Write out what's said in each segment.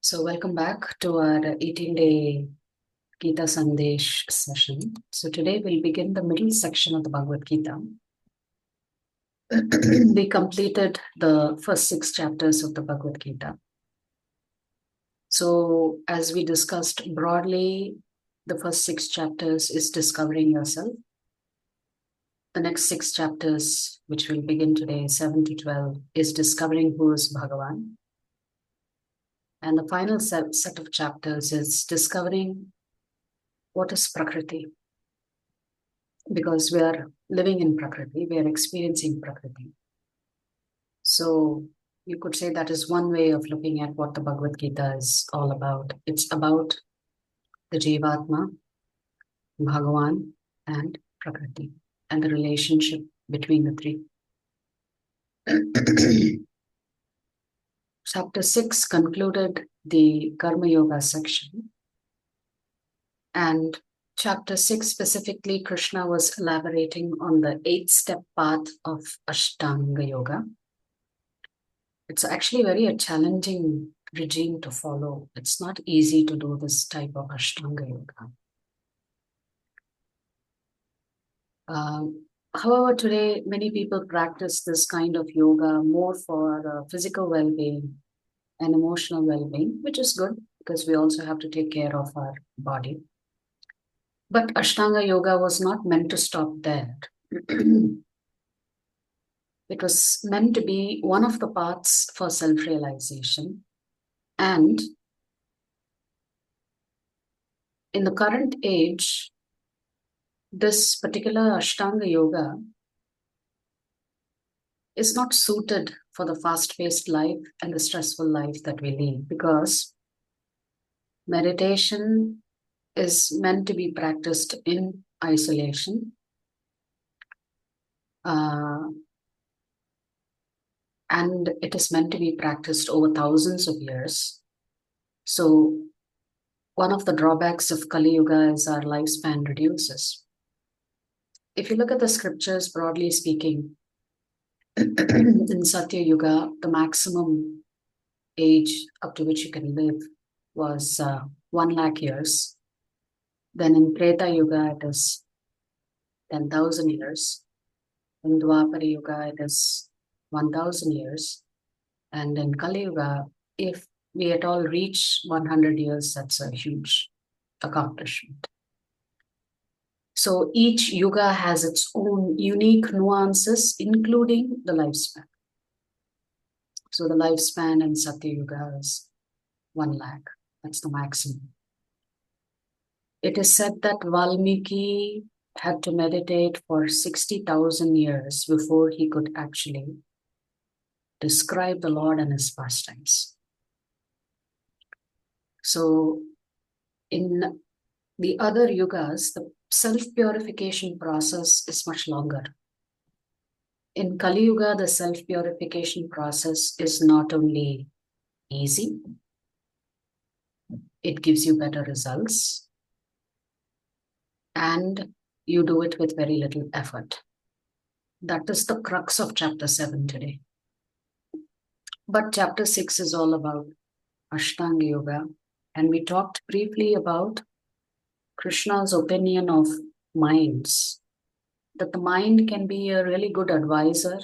So welcome back to our 18-day Gita Sandesh session. So today we'll begin the middle section of the Bhagavad Gita. We completed the first 6 chapters of the Bhagavad Gita. So as we discussed broadly, the first 6 chapters is discovering yourself. The next 6 chapters, which will begin today, 7 to 12, is discovering who is Bhagavan. And the final set of chapters is discovering what is Prakriti. Because we are living in Prakriti, we are experiencing Prakriti. So you could say that is one way of looking at what the Bhagavad Gita is all about. It's about the Jivatma, Bhagavan, and Prakriti, and the relationship between the three. Chapter 6 concluded the Karma Yoga section. And Chapter 6 specifically, Krishna was elaborating on the 8-step path of Ashtanga Yoga. It's actually a challenging regime to follow. It's not easy to do this type of Ashtanga Yoga. However, today many people practice this kind of yoga more for physical well-being and emotional well-being, which is good because we also have to take care of our body. But Ashtanga Yoga was not meant to stop there. It was meant to be one of the paths for self-realization. And in the current age, this particular Ashtanga Yoga is not suited for the fast-paced life and the stressful life that we lead, because meditation is meant to be practiced in isolation. And it is meant to be practiced over thousands of years. So one of the drawbacks of Kali Yuga is our lifespan reduces. If you look at the scriptures, broadly speaking, in Satya Yuga, the maximum age up to which you can live was 1 lakh years. Then in Treta Yuga, it is 10,000 years. In Dwapara Yuga, it is 1,000 years. And in Kali Yuga, if we at all reach 100 years, that's a huge accomplishment. So each yuga has its own unique nuances, including the lifespan. So the lifespan in Satya Yuga is 1 lakh. That's the maximum. It is said that Valmiki had to meditate for 60,000 years before he could actually describe the Lord and his pastimes. So in the other yugas, the self-purification process is much longer. In Kali Yuga, the self-purification process is not only easy, it gives you better results, and you do it with very little effort. That is the crux of chapter 7 today. But chapter 6 is all about Ashtanga Yoga, and we talked briefly about Krishna's opinion of minds, that the mind can be a really good advisor,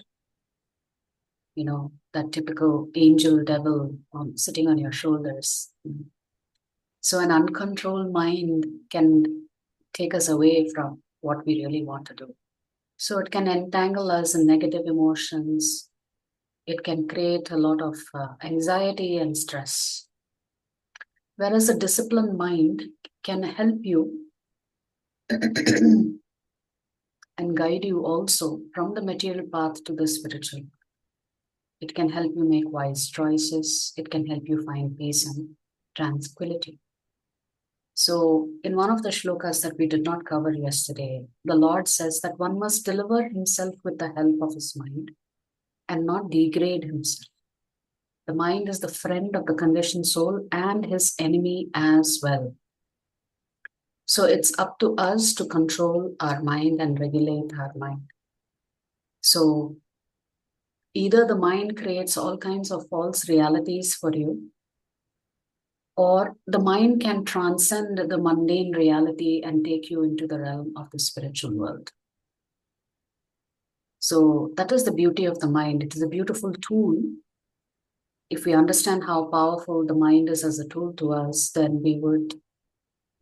that typical angel devil sitting on your shoulders. So an uncontrolled mind can take us away from what we really want to do. So it can entangle us in negative emotions. It can create a lot of anxiety and stress. Whereas a disciplined mind can help you and guide you also from the material path to the spiritual. It can help you make wise choices. It can help you find peace and tranquility. So in one of the shlokas that we did not cover yesterday, the Lord says that one must deliver himself with the help of his mind and not degrade himself. The mind is the friend of the conditioned soul and his enemy as well. So it's up to us to control our mind and regulate our mind. So either the mind creates all kinds of false realities for you, or the mind can transcend the mundane reality and take you into the realm of the spiritual world. So that is the beauty of the mind. It is a beautiful tool. If we understand how powerful the mind is as a tool to us, then we would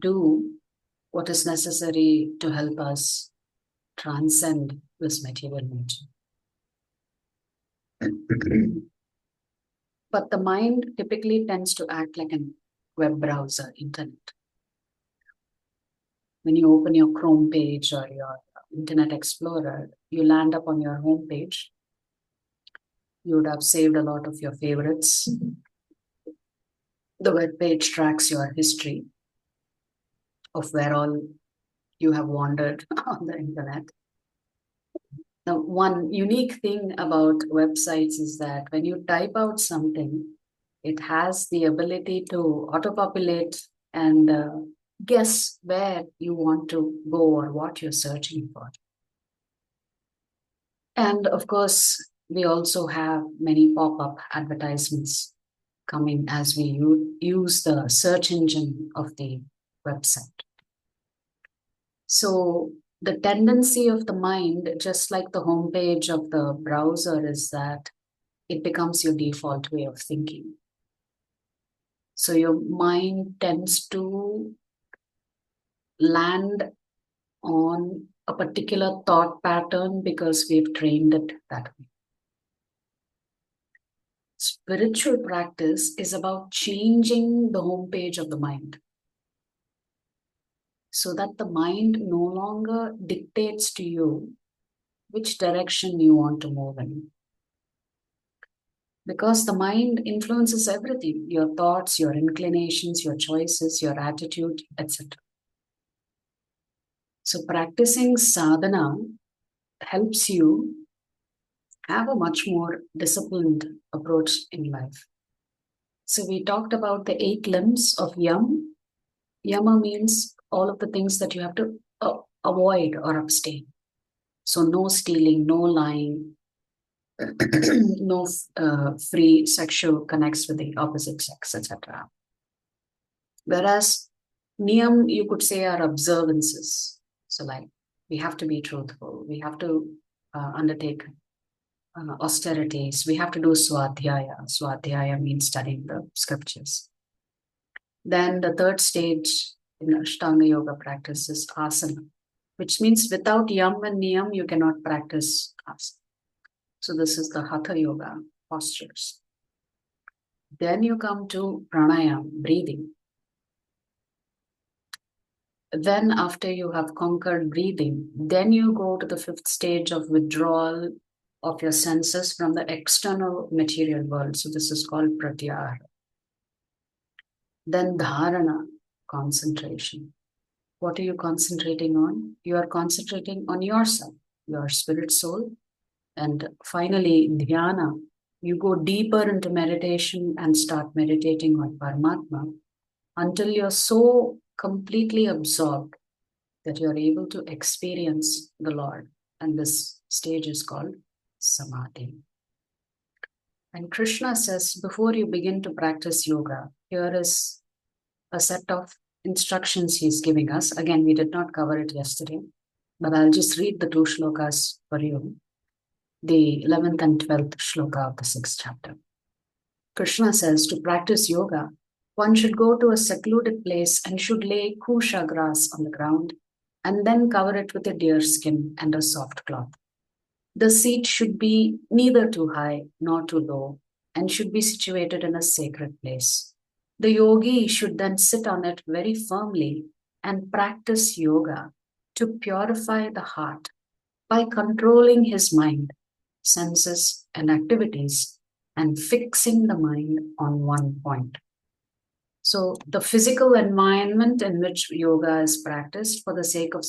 do what is necessary to help us transcend this material nature. But the mind typically tends to act like a web browser, internet. When you open your Chrome page or your Internet Explorer, you land up on your home page. You would have saved a lot of your favorites. The web page tracks your history of where all you have wandered on the internet. Now, one unique thing about websites is that when you type out something, it has the ability to auto-populate and guess where you want to go or what you're searching for. And of course, we also have many pop-up advertisements coming as we use the search engine of the website. So the tendency of the mind, just like the homepage of the browser, is that it becomes your default way of thinking. So your mind tends to land on a particular thought pattern because we've trained it that way. Spiritual practice is about changing the homepage of the mind so that the mind no longer dictates to you which direction you want to move in. Because the mind influences everything, your thoughts, your inclinations, your choices, your attitude, etc. So practicing sadhana helps you have a much more disciplined approach in life. So we talked about the 8 limbs of yam. Yama means all of the things that you have to avoid or abstain. So no stealing, no lying, no free sexual connects with the opposite sex, etc. Whereas niyam, you could say, are observances. So like we have to be truthful, we have to undertake austerities, we have to do swadhyaya. Swadhyaya means studying the scriptures. Then the third stage in Ashtanga yoga practice is asana, which means without yam and niyam, you cannot practice asana. So this is the hatha yoga postures. Then you come to pranayam, breathing. Then after you have conquered breathing, then you go to the 5th stage of withdrawal of your senses from the external material world. So this is called pratyahara. Then dharana, concentration. What are you concentrating on? You are concentrating on yourself, your spirit soul. And finally, dhyana. You go deeper into meditation and start meditating on Paramatma until you're so completely absorbed that you're able to experience the Lord. And this stage is called samadhi. And Krishna says, before you begin to practice yoga, here is a set of instructions he's giving us. Again, we did not cover it yesterday, but I'll just read the 2 shlokas for you. The 11th and 12th shloka of the 6th chapter. Krishna says, to practice yoga, one should go to a secluded place and should lay kusha grass on the ground and then cover it with a deer skin and a soft cloth. The seat should be neither too high nor too low and should be situated in a sacred place. The yogi should then sit on it very firmly and practice yoga to purify the heart by controlling his mind, senses, and activities and fixing the mind on one point. So the physical environment in which yoga is practiced for the sake of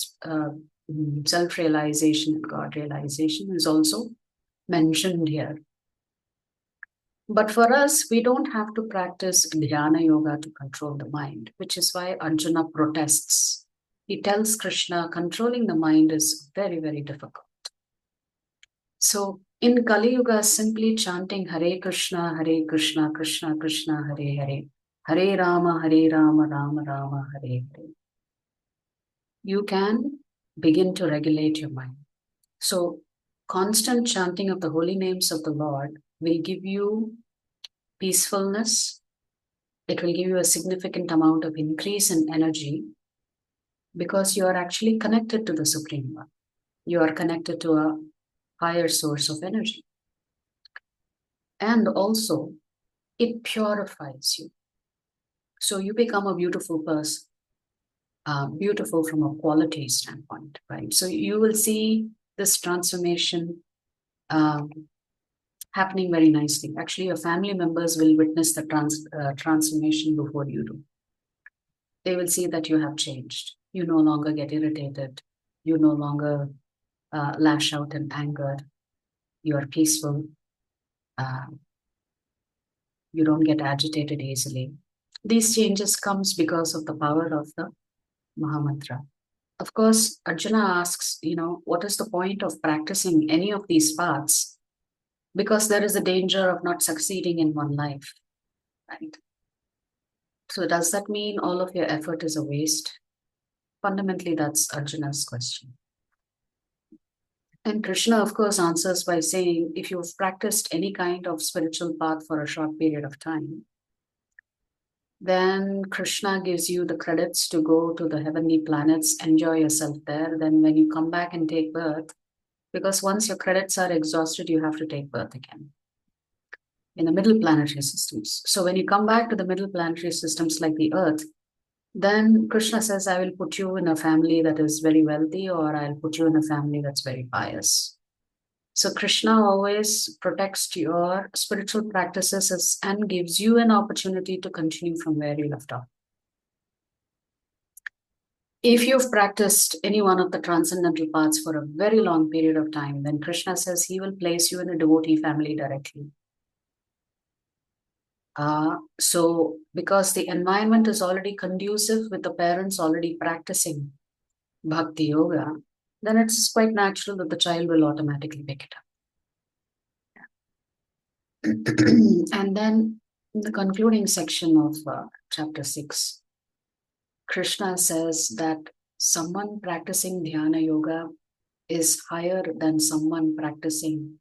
self-realization and God-realization is also mentioned here. But for us, we don't have to practice dhyana yoga to control the mind, which is why Arjuna protests. He tells Krishna controlling the mind is very, very difficult. So in Kali Yuga, simply chanting Hare Krishna, Krishna Krishna, Hare Hare Hare Rama, Rama Rama, Hare Hare. You can begin to regulate your mind. So, constant chanting of the holy names of the Lord will give you peacefulness. It will give you a significant amount of increase in energy because you are actually connected to the Supreme One. You are connected to a higher source of energy. And also, it purifies you. So you become a beautiful person, beautiful from a quality standpoint, right? So you will see this transformation happening very nicely. Actually, your family members will witness the transformation before you do. They will see that you have changed. You no longer get irritated. You no longer lash out in anger. You are peaceful. Uh, you don't get agitated easily. These changes comes because of the power of the Mahamantra. Of course, Arjuna asks, what is the point of practicing any of these paths? Because there is a danger of not succeeding in one life, right? So does that mean all of your effort is a waste? Fundamentally, that's Arjuna's question. And Krishna, of course, answers by saying, if you've practiced any kind of spiritual path for a short period of time, then Krishna gives you the credits to go to the heavenly planets, enjoy yourself there. Then when you come back and take birth, because once your credits are exhausted, you have to take birth again in the middle planetary systems. So when you come back to the middle planetary systems like the Earth, then Krishna says, I will put you in a family that is very wealthy, or I'll put you in a family that's very pious. So Krishna always protects your spiritual practices and gives you an opportunity to continue from where you left off. If you've practiced any one of the transcendental paths for a very long period of time, then Krishna says he will place you in a devotee family directly. So because the environment is already conducive with the parents already practicing bhakti yoga, then it's quite natural that the child will automatically pick it up. And then in the concluding section of chapter 6, Krishna says that someone practicing dhyana yoga is higher than someone practicing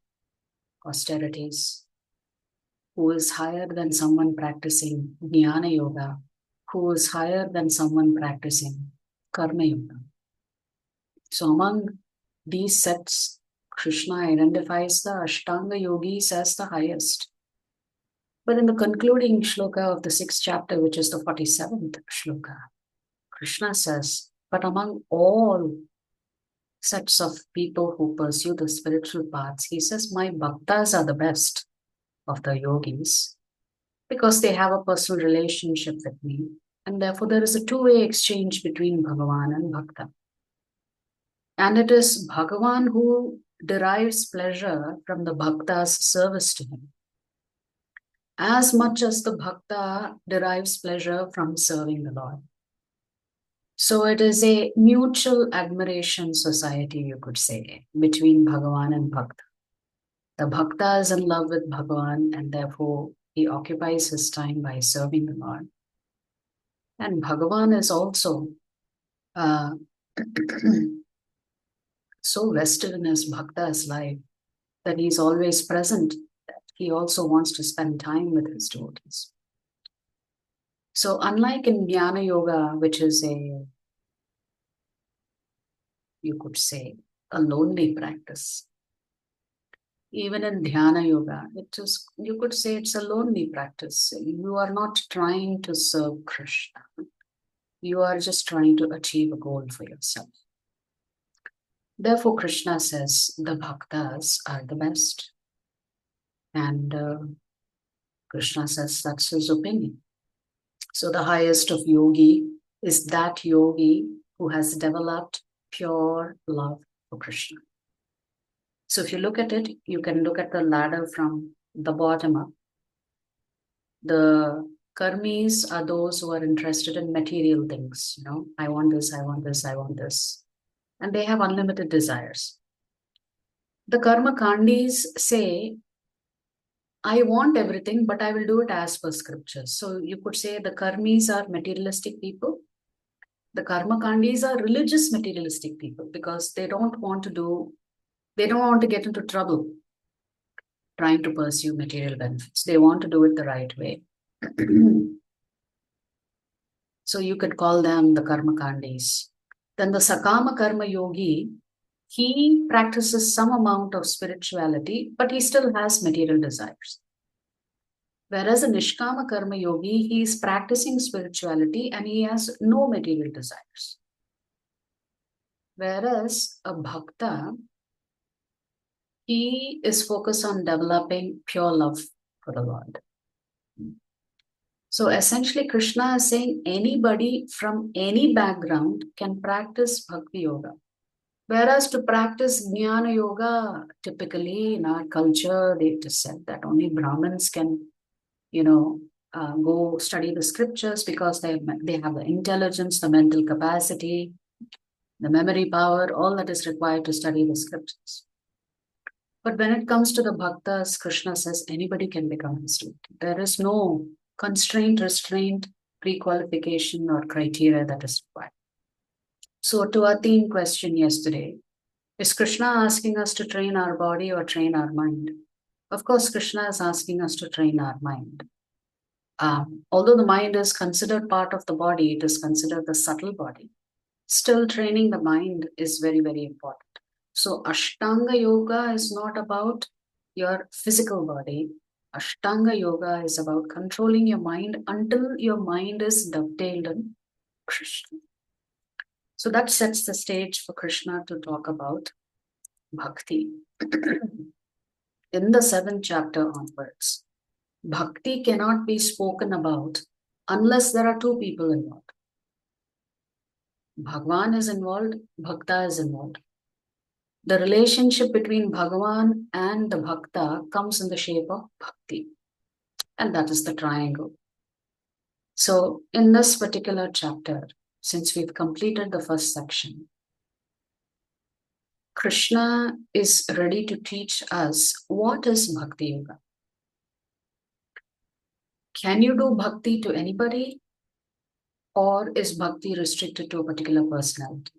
austerities, who is higher than someone practicing Jnana yoga, who is higher than someone practicing karma yoga. So among these sets, Krishna identifies the Ashtanga yogis as the highest. But in the concluding shloka of the 6th chapter, which is the 47th shloka, Krishna says, but among all sets of people who pursue the spiritual paths, he says, my bhaktas are the best of the yogis because they have a personal relationship with me. And therefore, there is a two-way exchange between Bhagavan and Bhakta. And it is Bhagavan who derives pleasure from the Bhakta's service to him, as much as the Bhakta derives pleasure from serving the Lord. So it is a mutual admiration society, you could say, between Bhagavan and Bhakta. The Bhakta is in love with Bhagavan, and therefore he occupies his time by serving the Lord. And Bhagavan is also so vested in his Bhakta's life that he's always present. He also wants to spend time with his devotees. So unlike in Jnana Yoga, which is you could say, a lonely practice, even in Dhyana Yoga, you could say it's a lonely practice. You are not trying to serve Krishna. You are just trying to achieve a goal for yourself. Therefore, Krishna says the bhaktas are the best. And Krishna says that's his opinion. So the highest of yogi is that yogi who has developed pure love for Krishna. So if you look at it, you can look at the ladder from the bottom up. The karmis are those who are interested in material things. I want this, I want this, I want this. And they have unlimited desires. The karma kandis say, I want everything, but I will do it as per scriptures. So you could say the karmis are materialistic people. The karma kandis are religious materialistic people because they don't want to get into trouble trying to pursue material benefits. They want to do it the right way. So you could call them the karma kandis. Then the sakama karma yogi, he practices some amount of spirituality, but he still has material desires. Whereas a Nishkama Karma Yogi, he is practicing spirituality and he has no material desires. Whereas a Bhakta, he is focused on developing pure love for the Lord. So essentially, Krishna is saying anybody from any background can practice Bhakti Yoga. Whereas to practice Jnana Yoga, typically in our culture, they just said that only Brahmins can go study the scriptures because they have the intelligence, the mental capacity, the memory power, all that is required to study the scriptures. But when it comes to the bhaktas, Krishna says anybody can become a student. There is no constraint, restraint, pre-qualification or criteria that is required. So to our theme question yesterday, is Krishna asking us to train our body or train our mind? Of course, Krishna is asking us to train our mind. Although the mind is considered part of the body, it is considered the subtle body. Still, training the mind is very, very important. So, Ashtanga Yoga is not about your physical body. Ashtanga Yoga is about controlling your mind until your mind is dovetailed in Krishna. So, that sets the stage for Krishna to talk about bhakti. In the 7th chapter onwards, bhakti cannot be spoken about unless there are two people involved. Bhagwan is involved, Bhakta is involved. The relationship between Bhagavan and the Bhakta comes in the shape of bhakti. And that is the triangle. So in this particular chapter, since we've completed the first section, Krishna is ready to teach us what is Bhakti Yoga. Can you do bhakti to anybody? Or is bhakti restricted to a particular personality?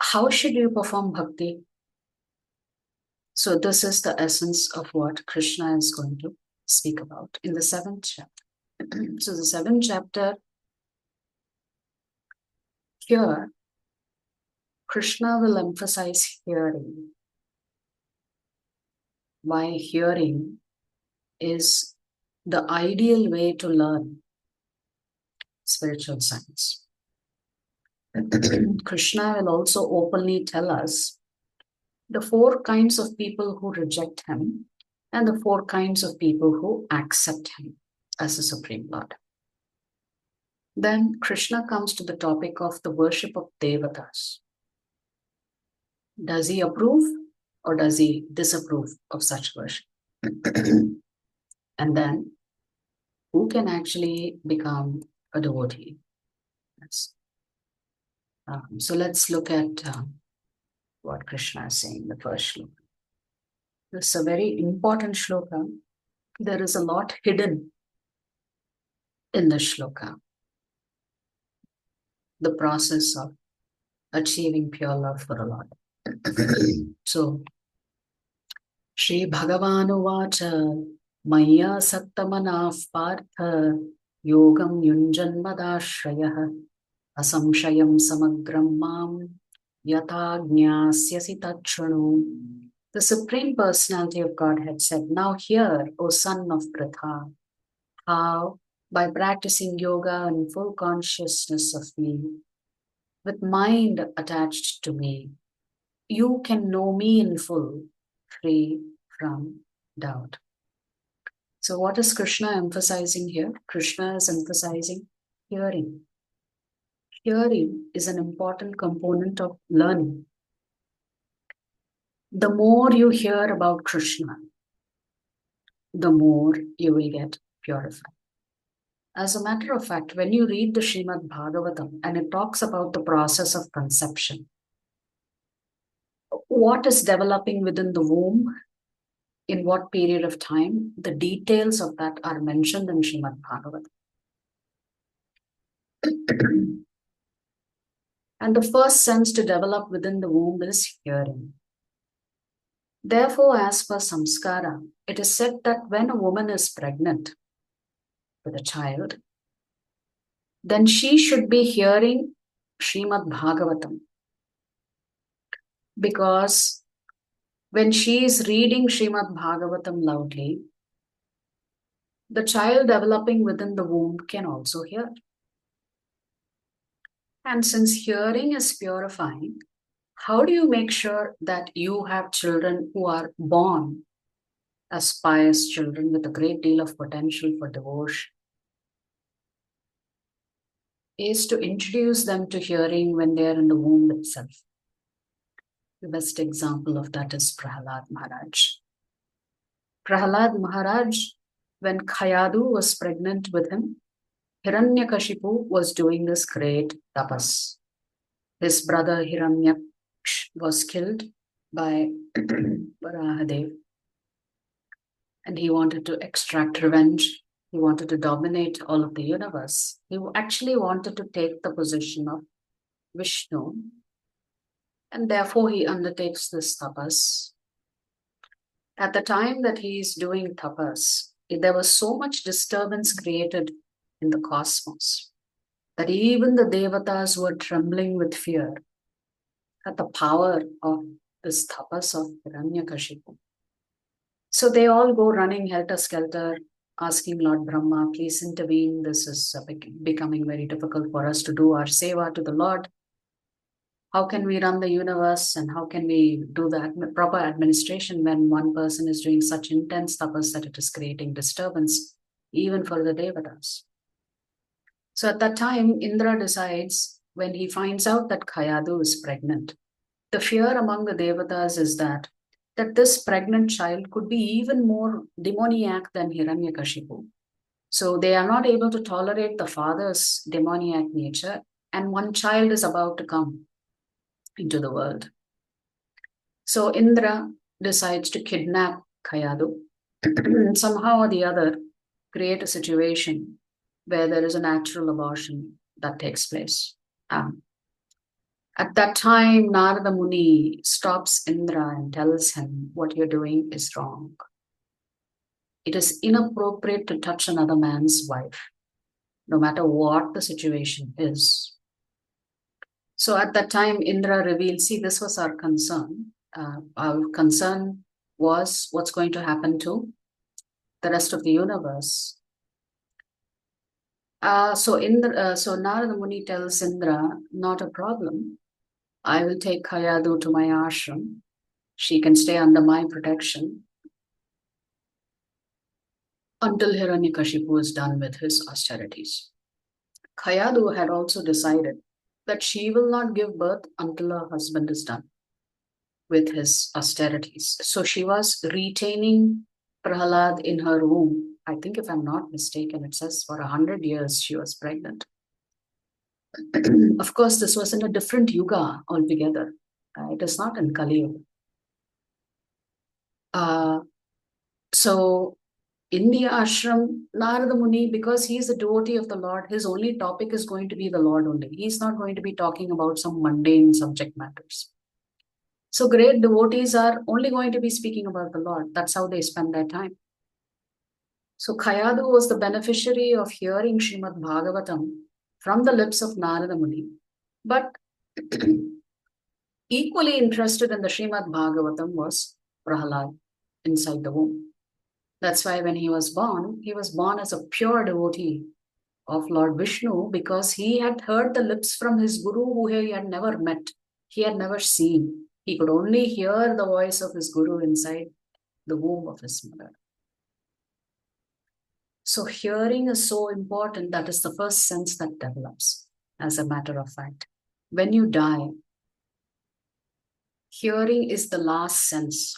How should you perform bhakti? So this is the essence of what Krishna is going to speak about in the 7th chapter. So the 7th chapter, here, Krishna will emphasize hearing. Why hearing is the ideal way to learn spiritual science. Krishna will also openly tell us the 4 kinds of people who reject him and the 4 kinds of people who accept him as the Supreme Lord. Then Krishna comes to the topic of the worship of devatas. Does he approve or does he disapprove of such worship? And then who can actually become a devotee? Yes. So let's look at what Krishna is saying, the first shloka. This is a very important shloka. There is a lot hidden in the shloka. The process of achieving pure love for the Lord. So, Shri Bhagavanu Vacha Maya Sattamanav Partha Yogam Yunjanmadashrayah Asamshayam Samagram Mam Yatagnasyasi Tachranu. The Supreme Personality of Godhead said, now hear, O son of Pratha, how by practicing yoga in full consciousness of me, with mind attached to me, you can know me in full, free from doubt. So what is Krishna emphasizing here? Krishna is emphasizing hearing. Hearing is an important component of learning. The more you hear about Krishna, the more you will get purified. As a matter of fact, when you read the Srimad Bhagavatam and it talks about the process of conception, what is developing within the womb in what period of time, the details of that are mentioned in Srimad Bhagavatam. And the first sense to develop within the womb is hearing. Therefore, as per samskara, it is said that when a woman is pregnant with a child, then she should be hearing Srimad Bhagavatam. Because when she is reading Srimad Bhagavatam loudly, the child developing within the womb can also hear. And since hearing is purifying, how do you make sure that you have children who are born as pious children with a great deal of potential for devotion? Is to introduce them to hearing when they are in the womb itself. The best example of that is Prahalad Maharaj. Prahalad Maharaj, when Khayadu was pregnant with him, Hiranyakashipu was doing this great tapas. His brother Hiranyaksha was killed by Varahadev, and he wanted to extract revenge. He wanted to dominate all of the universe. He actually wanted to take the position of Vishnu, and therefore he undertakes this tapas. At the time that he is doing tapas, there was so much disturbance created in the cosmos that even the devatas were trembling with fear at the power of this tapas of Hiranyakashipu. So they all go running helter-skelter, asking Lord Brahma, please intervene. This is becoming very difficult for us to do our seva to the Lord. How can we run the universe and how can we do the proper administration when one person is doing such intense tapas that it is creating disturbance even for the devatas? So at that time, Indra decides, when he finds out that Khayadu is pregnant, the fear among the devatas is that this pregnant child could be even more demoniac than Hiranyakashipu. So they are not able to tolerate the father's demoniac nature, and one child is about to come into the world. So Indra decides to kidnap Khayadu and somehow or the other create a situation where there is a natural abortion that takes place. At that time, Narada Muni stops Indra and tells him, what you're doing is wrong. It is inappropriate to touch another man's wife, no matter what the situation is. So at that time, Indra revealed, see, this was our concern. Our concern was what's going to happen to the rest of the universe. So Narada Muni tells Indra, not a problem. I will take Khayadu to my ashram. She can stay under my protection until Hiranyakashipu is done with his austerities. Khayadu had also decided that she will not give birth until her husband is done with his austerities. So she was retaining Prahalad in her womb. I think if I'm not mistaken, it says for 100 years she was pregnant. Of course, this was in a different yuga altogether. It is not in Kali Yuga. So in the ashram, Narada Muni, because he is a devotee of the Lord, his only topic is going to be the Lord only. He's not going to be talking about some mundane subject matters. So great devotees are only going to be speaking about the Lord. That's how they spend their time. So Khayadu was the beneficiary of hearing Srimad Bhagavatam from the lips of Narada Muni, but equally interested in the Srimad Bhagavatam was Prahalad inside the womb. That's why when he was born as a pure devotee of Lord Vishnu, because he had heard the lips from his guru who he had never met, he had never seen. He could only hear the voice of his guru inside the womb of his mother. So hearing is so important. That is the first sense that develops, as a matter of fact. When you die, hearing is the last sense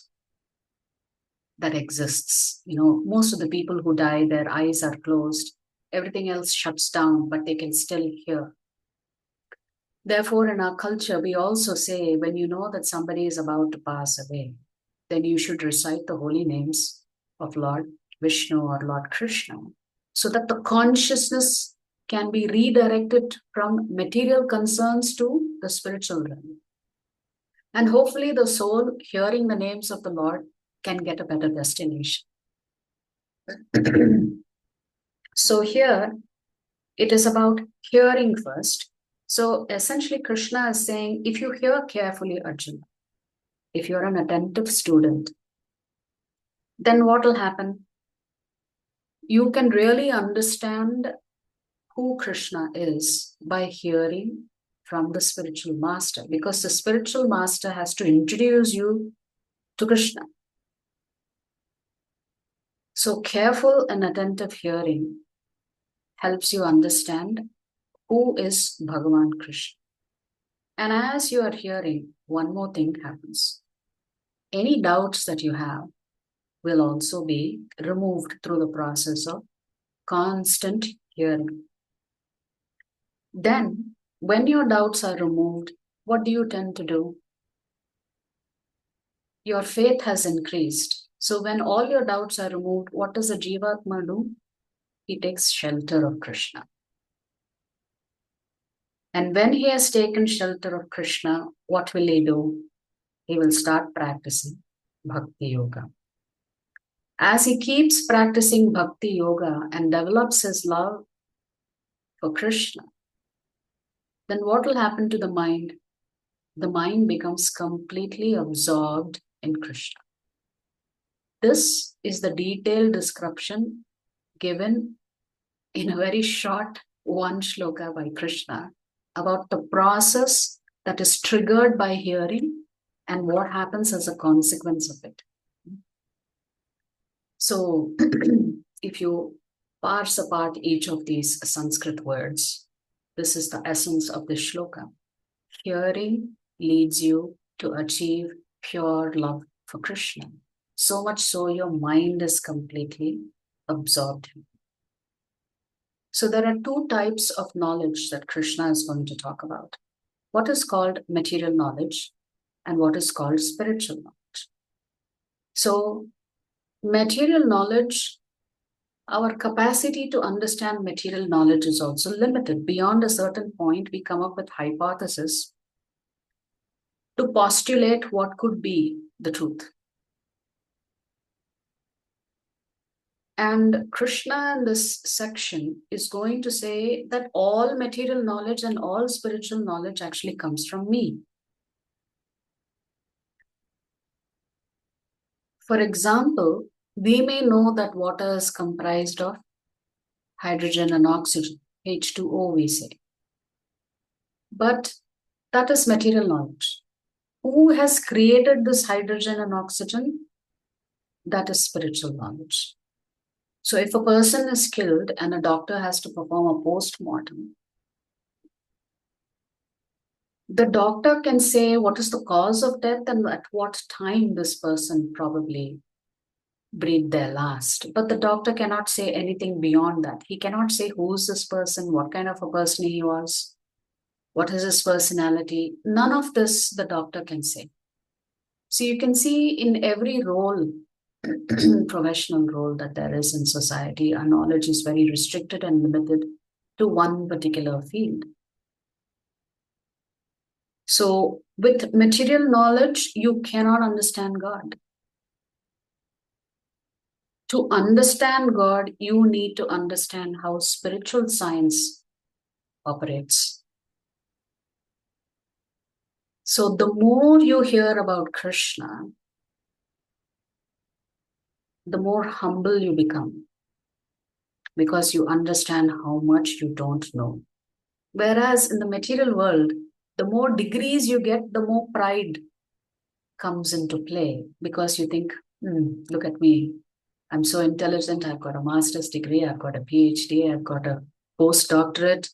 that exists. You know, most of the people who die, their eyes are closed. Everything else shuts down, but they can still hear. Therefore, in our culture, we also say, when you know that somebody is about to pass away, then you should recite the holy names of Lord Vishnu or Lord Krishna, so that the consciousness can be redirected from material concerns to the spiritual realm. And hopefully the soul, hearing the names of the Lord, can get a better destination. So here, it is about hearing first. So essentially, Krishna is saying, if you hear carefully, Arjuna, if you're an attentive student, then what will happen? You can really understand who Krishna is by hearing from the spiritual master, because the spiritual master has to introduce you to Krishna. So careful and attentive hearing helps you understand who is Bhagavan Krishna. And as you are hearing, one more thing happens. Any doubts that you have will also be removed through the process of constant hearing. Then, when your doubts are removed, what do you tend to do? Your faith has increased. So when all your doubts are removed, what does a Jivatma do? He takes shelter of Krishna. And when he has taken shelter of Krishna, what will he do? He will start practicing Bhakti Yoga. As he keeps practicing Bhakti Yoga and develops his love for Krishna, then what will happen to the mind? The mind becomes completely absorbed in Krishna. This is the detailed description given in a very short one shloka by Krishna about the process that is triggered by hearing and what happens as a consequence of it. So if you parse apart each of these Sanskrit words, this is the essence of the shloka. Hearing leads you to achieve pure love for Krishna. So much so your mind is completely absorbed. So there are two types of knowledge that Krishna is going to talk about. What is called material knowledge and what is called spiritual knowledge. So material knowledge, our capacity to understand material knowledge is also limited. Beyond a certain point, we come up with hypotheses to postulate what could be the truth. And Krishna in this section is going to say that all material knowledge and all spiritual knowledge actually comes from me. For example, we may know that water is comprised of hydrogen and oxygen, H2O we say. But that is material knowledge. Who has created this hydrogen and oxygen? That is spiritual knowledge. So if a person is killed and a doctor has to perform a post-mortem, the doctor can say what is the cause of death and at what time this person probably breathed their last. But the doctor cannot say anything beyond that. He cannot say who's this person, what kind of a person he was, what is his personality. None of this the doctor can say. So you can see in every role, professional role that there is in society, our knowledge is very restricted and limited to one particular field. So with material knowledge, you cannot understand God. To understand God, you need to understand how spiritual science operates. So the more you hear about Krishna, the more humble you become, because you understand how much you don't know. Whereas in the material world, the more degrees you get, the more pride comes into play, because you think, look at me, I'm so intelligent, I've got a master's degree, I've got a PhD, I've got a postdoctorate.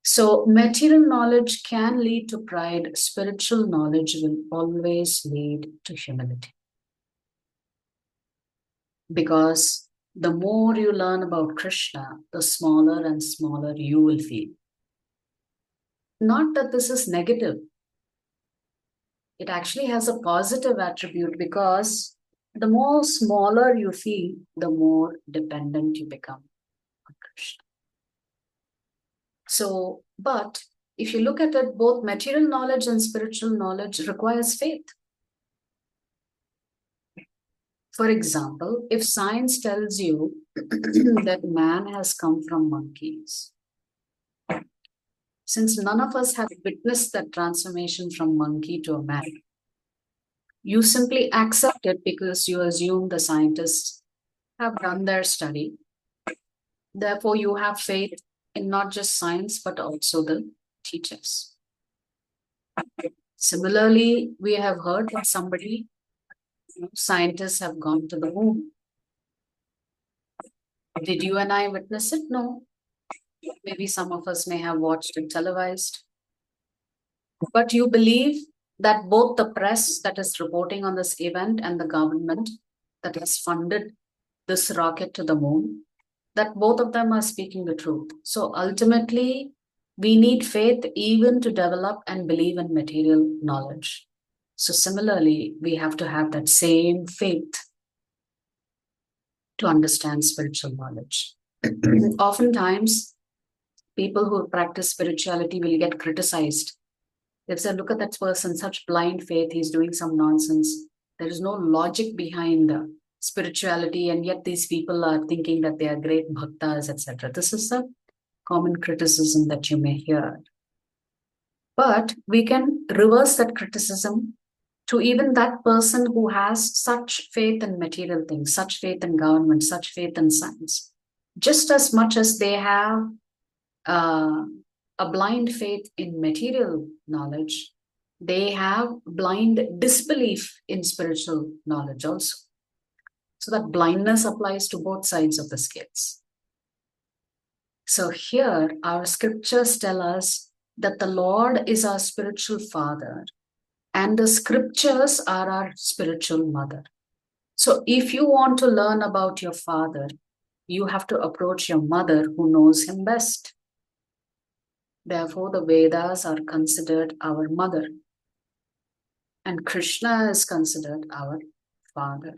So material knowledge can lead to pride. Spiritual knowledge will always lead to humility. Because the more you learn about Krishna, the smaller and smaller you will feel. Not that this is negative. It actually has a positive attribute because the more smaller you feel, the more dependent you become on Krishna. So, but if you look at it, both material knowledge and spiritual knowledge requires faith. For example, if science tells you that man has come from monkeys, since none of us have witnessed that transformation from monkey to a man, you simply accept it because you assume the scientists have done their study. Therefore, you have faith in not just science, but also the teachers. Similarly, we have heard that scientists have gone to the moon. Did you and I witness it? No. Maybe some of us may have watched it televised. But you believe that both the press that is reporting on this event and the government that has funded this rocket to the moon, that both of them are speaking the truth. So ultimately, we need faith even to develop and believe in material knowledge. So similarly, we have to have that same faith to understand spiritual knowledge. Oftentimes, people who practice spirituality will get criticized. They say, look at that person, such blind faith, he's doing some nonsense. There is no logic behind spirituality, and yet these people are thinking that they are great bhaktas, etc. This is a common criticism that you may hear. But we can reverse that criticism to even that person who has such faith in material things, such faith in government, such faith in science. Just as much as they have a blind faith in material knowledge, they have blind disbelief in spiritual knowledge also. So that blindness applies to both sides of the scales. So here, our scriptures tell us that the Lord is our spiritual father and the scriptures are our spiritual mother. So if you want to learn about your father, you have to approach your mother who knows him best. Therefore, the Vedas are considered our mother, and Krishna is considered our father.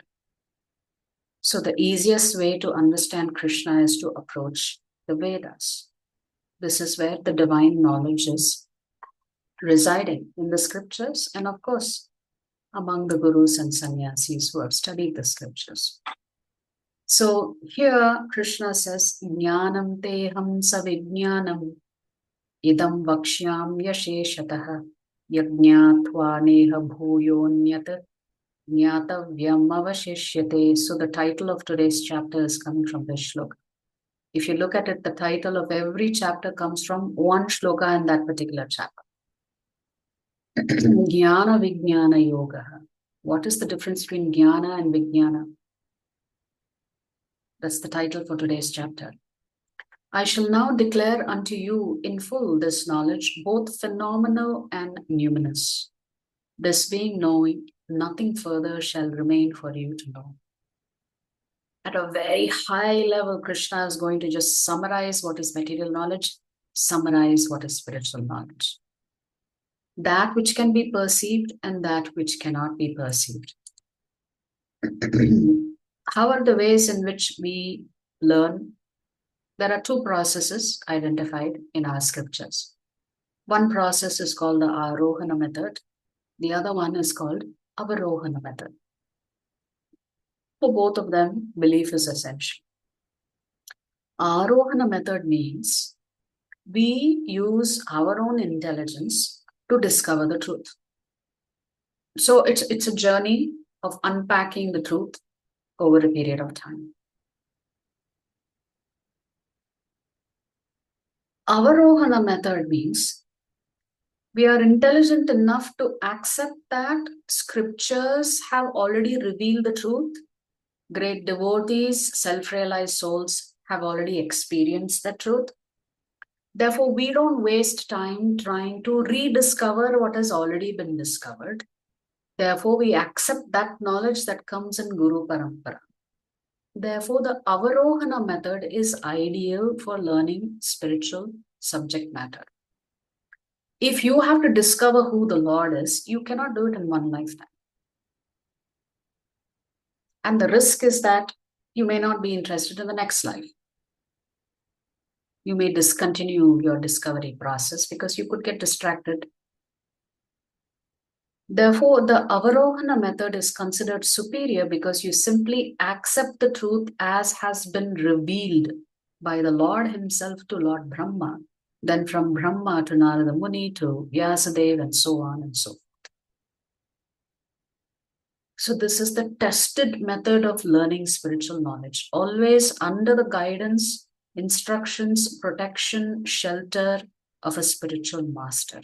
So the easiest way to understand Krishna is to approach the Vedas. This is where the divine knowledge is residing, in the scriptures, and of course, among the gurus and sannyasis who have studied the scriptures. So here Krishna says, Jnanam teham savijnanam idam vakshyam yasheshatah yajñātvā neha bhūyonyat jñātavyam avashishyate. So the title of today's chapter is coming from this shloka. If you look at it, the title of every chapter comes from one shloka in that particular chapter. Jnana Vignana Yoga. What is the difference between Jnana and Vignana? That's the title for today's chapter. I shall now declare unto you in full this knowledge, both phenomenal and numinous. This being knowing, nothing further shall remain for you to know. At a very high level, Krishna is going to just summarize what is material knowledge, summarize what is spiritual knowledge. That which can be perceived and that which cannot be perceived. How are the ways in which we learn? There are two processes identified in our scriptures. One process is called the Arohana method. The other one is called Avarohana method. For both of them, belief is essential. Arohana method means we use our own intelligence to discover the truth. So it's a journey of unpacking the truth over a period of time. Avarohana method means we are intelligent enough to accept that scriptures have already revealed the truth. Great devotees, self-realized souls have already experienced the truth. Therefore, we don't waste time trying to rediscover what has already been discovered. Therefore, we accept that knowledge that comes in Guru Parampara. Therefore, the Avarohana method is ideal for learning spiritual subject matter. If you have to discover who the Lord is, you cannot do it in one lifetime. And the risk is that you may not be interested in the next life. You may discontinue your discovery process because you could get distracted. Therefore, the Avarohana method is considered superior because you simply accept the truth as has been revealed by the Lord himself to Lord Brahma, then from Brahma to Narada Muni to Vyasadeva, and so on and so forth. So this is the tested method of learning spiritual knowledge, always under the guidance, instructions, protection, shelter of a spiritual master.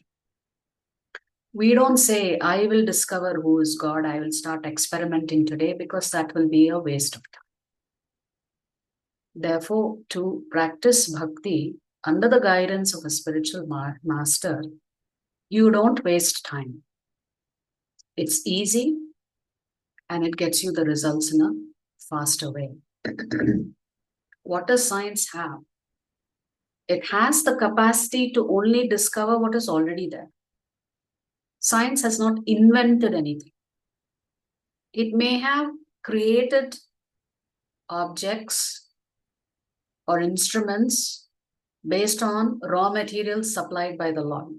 We don't say, I will discover who is God, I will start experimenting today, because that will be a waste of time. Therefore, to practice bhakti under the guidance of a spiritual master, you don't waste time. It's easy and it gets you the results in a faster way. What does science have? It has the capacity to only discover what is already there. Science has not invented anything. It may have created objects or instruments based on raw materials supplied by the Lord.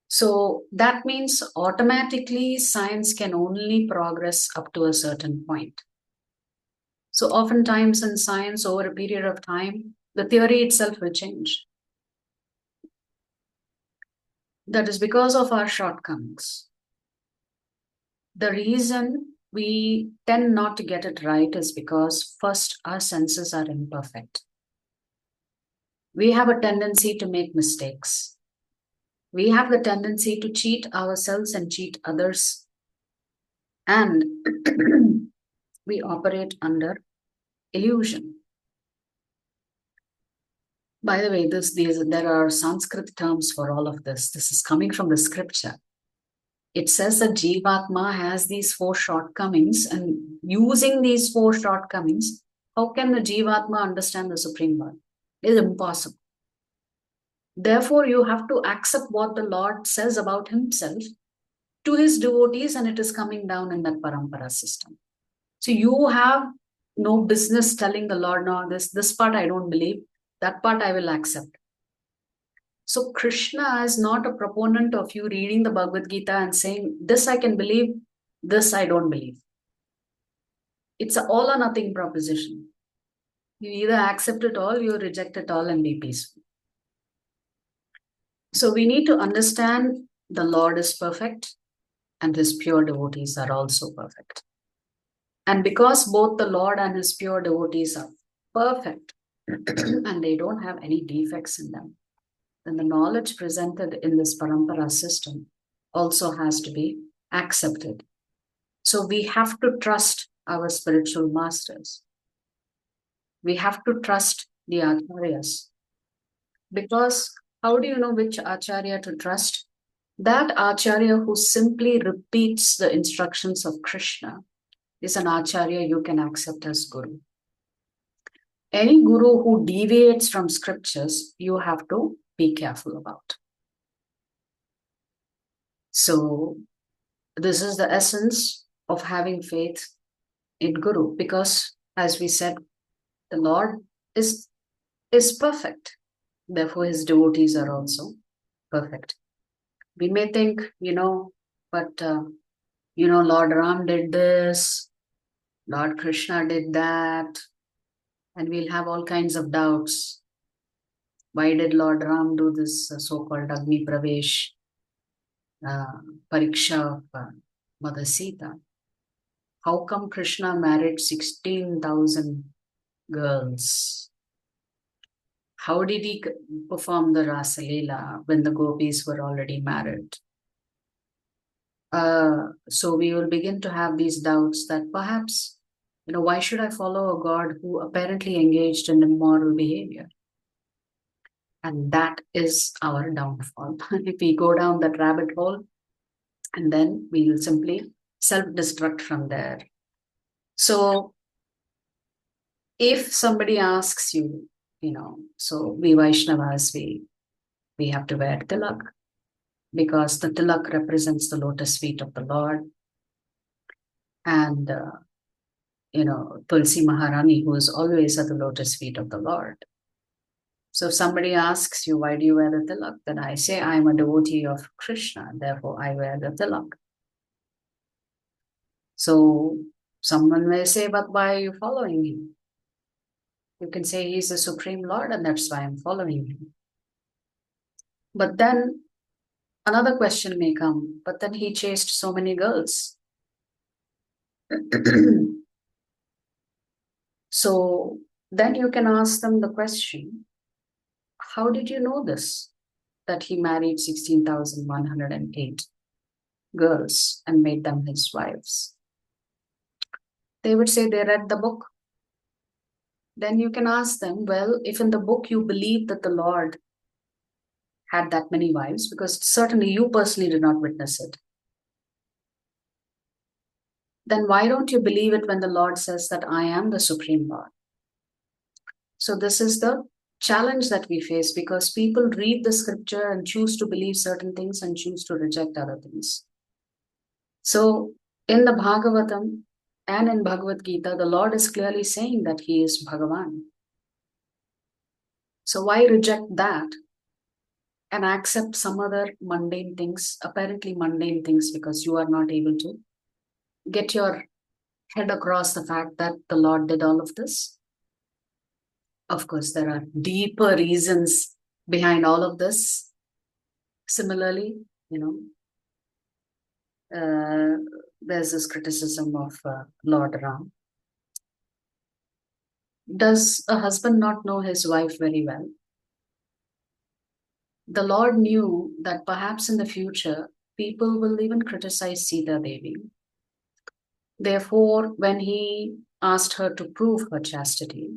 So that means automatically science can only progress up to a certain point. So oftentimes in science, over a period of time, the theory itself will change. That is because of our shortcomings. The reason we tend not to get it right is because, first, our senses are imperfect. We have a tendency to make mistakes. We have the tendency to cheat ourselves and cheat others. And we operate under illusion. By the way, there are Sanskrit terms for all of this. This is coming from the scripture. It says that Jivatma has these 4 shortcomings, and using these 4 shortcomings, how can the Jivatma understand the Supreme Lord? It is impossible. Therefore, you have to accept what the Lord says about himself to his devotees, and it is coming down in that parampara system. So you have no business telling the Lord, no, this part I don't believe, that part I will accept. So Krishna is not a proponent of you reading the Bhagavad Gita and saying, this I can believe, this I don't believe. It's an all or nothing proposition. You either accept it all, you reject it all, and be peaceful. So we need to understand the Lord is perfect and his pure devotees are also perfect. And because both the Lord and his pure devotees are perfect and they don't have any defects in them, then the knowledge presented in this parampara system also has to be accepted. So we have to trust our spiritual masters. We have to trust the acharyas. Because how do you know which acharya to trust? That acharya who simply repeats the instructions of Krishna is an acharya you can accept as guru. Any guru who deviates from scriptures, you have to be careful about. So this is the essence of having faith in Guru, because as we said, the Lord is perfect. Therefore, his devotees are also perfect. We may think, but, Lord Ram did this, Lord Krishna did that, and we'll have all kinds of doubts. Why did Lord Ram do this so-called Agni Pravesh Pariksha of Mother Sita? How come Krishna married 16,000 girls? How did he perform the Rasa Leela when the gopis were already married? So we will begin to have these doubts that perhaps, why should I follow a God who apparently engaged in immoral behavior? And that is our downfall. If we go down that rabbit hole, and then we will simply self-destruct from there. So if somebody asks you, so we Vaishnavas, we we have to wear tilak, because the tilak represents the lotus feet of the Lord. And, Tulsi Maharani, who is always at the lotus feet of the Lord. So if somebody asks you, why do you wear the tilak? Then I say, I'm a devotee of Krishna, therefore I wear the tilak. So someone may say, but why are you following him? You can say he's the Supreme Lord and that's why I'm following him. But then another question may come, but then he chased so many girls. So then you can ask them the question, how did you know this? That he married 16,108 girls and made them his wives. They would say they read the book. Then you can ask them, well, if in the book you believe that the Lord had that many wives, because certainly you personally did not witness it, then why don't you believe it when the Lord says that I am the Supreme Lord? So this is the challenge that we face, because people read the scripture and choose to believe certain things and choose to reject other things. So in the Bhagavatam and in Bhagavad Gita, the Lord is clearly saying that he is Bhagavan. So why reject that and accept some other mundane things, apparently mundane things, because you are not able to get your head across the fact that the Lord did all of this? Of course, there are deeper reasons behind all of this. Similarly, there's this criticism of Lord Ram. Does a husband not know his wife very well? The Lord knew that perhaps in the future, people will even criticize Sita Devi. Therefore, when he asked her to prove her chastity,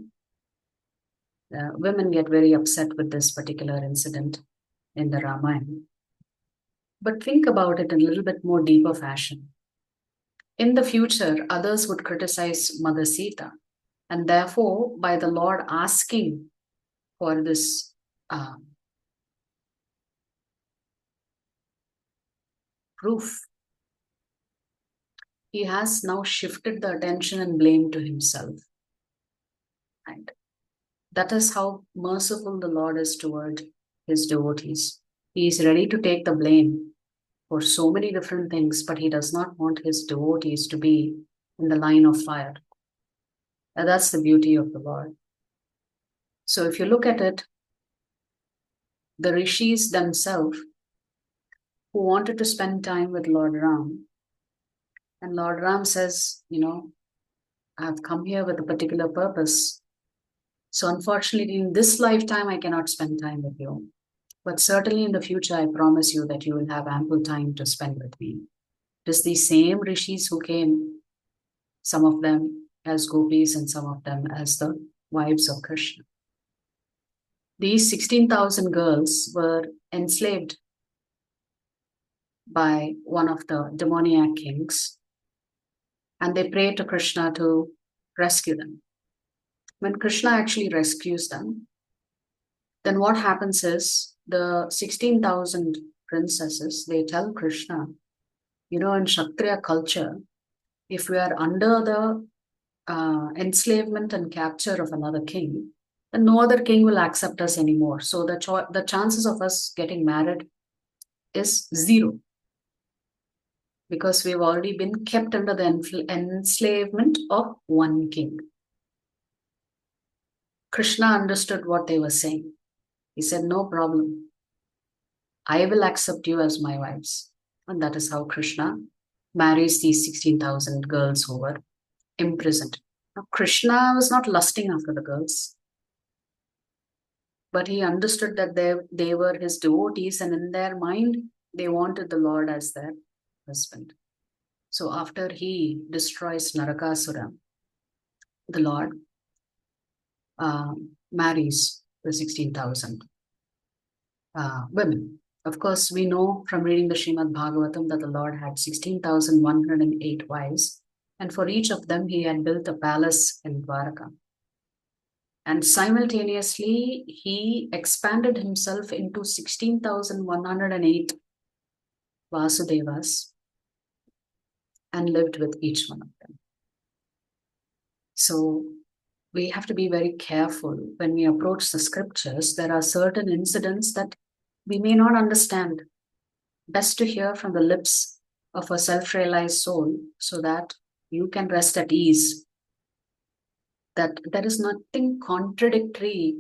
women get very upset with this particular incident in the Ramayana. But think about it in a little bit more deeper fashion. In the future, others would criticize Mother Sita, and therefore, by the Lord asking for this proof, he has now shifted the attention and blame to himself. Right? That is how merciful the Lord is toward his devotees. He is ready to take the blame for so many different things, but he does not want his devotees to be in the line of fire. And that's the beauty of the Lord. So if you look at it, the rishis themselves who wanted to spend time with Lord Ram, and Lord Ram says, I've come here with a particular purpose. So unfortunately, in this lifetime, I cannot spend time with you. But certainly in the future, I promise you that you will have ample time to spend with me. It is these same rishis who came, some of them as gopis and some of them as the wives of Krishna. These 16,000 girls were enslaved by one of the demoniac kings, and they prayed to Krishna to rescue them. When Krishna actually rescues them, then what happens is the 16,000 princesses, they tell Krishna, in Kshatriya culture, if we are under the enslavement and capture of another king, then no other king will accept us anymore. So the chances of us getting married is zero, because we've already been kept under the enslavement of one king. Krishna understood what they were saying. He said, no problem. I will accept you as my wives. And that is how Krishna marries these 16,000 girls who were imprisoned. Now, Krishna was not lusting after the girls, but he understood that they were his devotees, and in their mind, they wanted the Lord as their husband. So after he destroys Narakasura, the Lord marries the 16,000 women. Of course, we know from reading the Srimad Bhagavatam that the Lord had 16,108 wives, and for each of them he had built a palace in Dwaraka. And simultaneously, he expanded himself into 16,108 Vasudevas and lived with each one of them. So we have to be very careful when we approach the scriptures. There are certain incidents that we may not understand. Best to hear from the lips of a self-realized soul so that you can rest at ease, that there is nothing contradictory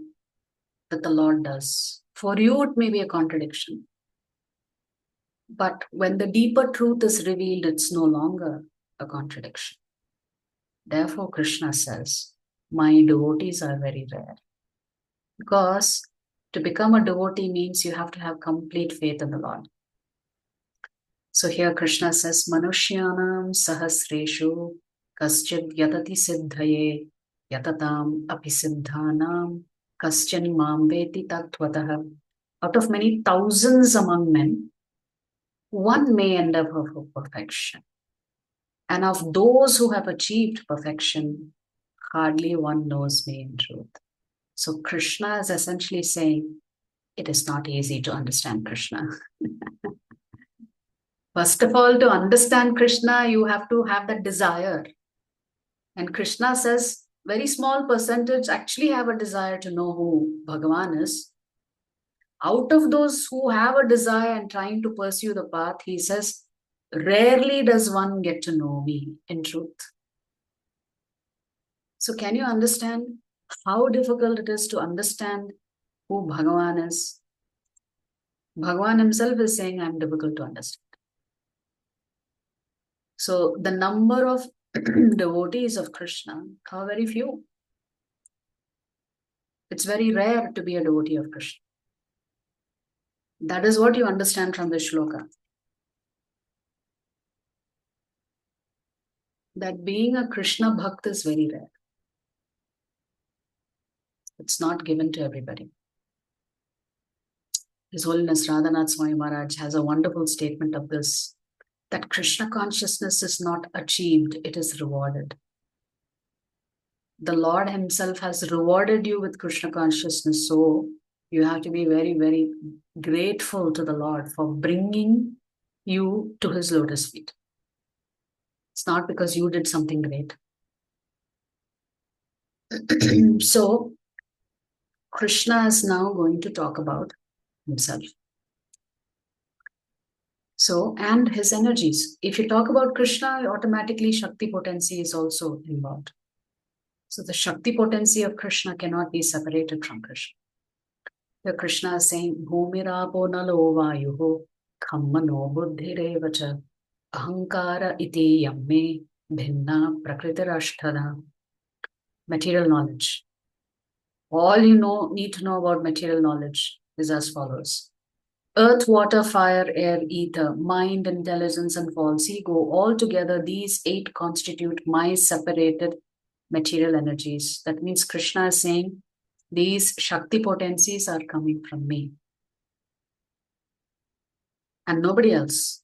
that the Lord does. For you, it may be a contradiction. But when the deeper truth is revealed, it's no longer a contradiction. Therefore, Krishna says, my devotees are very rare. Because to become a devotee means you have to have complete faith in the Lord. So here Krishna says, Manushyanam sahasreshu kaschid yatati siddhaye yatatam apisiddhanam kaschin mam veti tattvataha. Out of many thousands among men, one may endeavor for perfection. And of those who have achieved perfection, hardly one knows me in truth. So Krishna is essentially saying, it is not easy to understand Krishna. First of all, to understand Krishna, you have to have that desire. And Krishna says, very small percentage actually have a desire to know who Bhagavan is. Out of those who have a desire and trying to pursue the path, he says, rarely does one get to know me in truth. So can you understand how difficult it is to understand who Bhagavan is? Bhagavan himself is saying, I'm difficult to understand. So the number of devotees of Krishna are very few. It's very rare to be a devotee of Krishna. That is what you understand from the shloka. That being a Krishna Bhakt is very rare. It's not given to everybody. His Holiness Radhanath Swami Maharaj has a wonderful statement of this, that Krishna consciousness is not achieved, it is rewarded. The Lord himself has rewarded you with Krishna consciousness, so you have to be very, very grateful to the Lord for bringing you to his lotus feet. It's not because you did something great. So, Krishna is now going to talk about himself. So, and his energies. If you talk about Krishna, automatically Shakti potency is also involved. So the Shakti potency of Krishna cannot be separated from Krishna. The Krishna is saying, Bhumirapo nalo vayuho khammano buddhirevacha ahankara iti yamme bhinna prakritirashthana. Material knowledge. All you need to know about material knowledge is as follows. Earth, water, fire, air, ether, mind, intelligence, and false ego, all together, these 8 constitute my separated material energies. That means Krishna is saying, these Shakti potencies are coming from me and nobody else.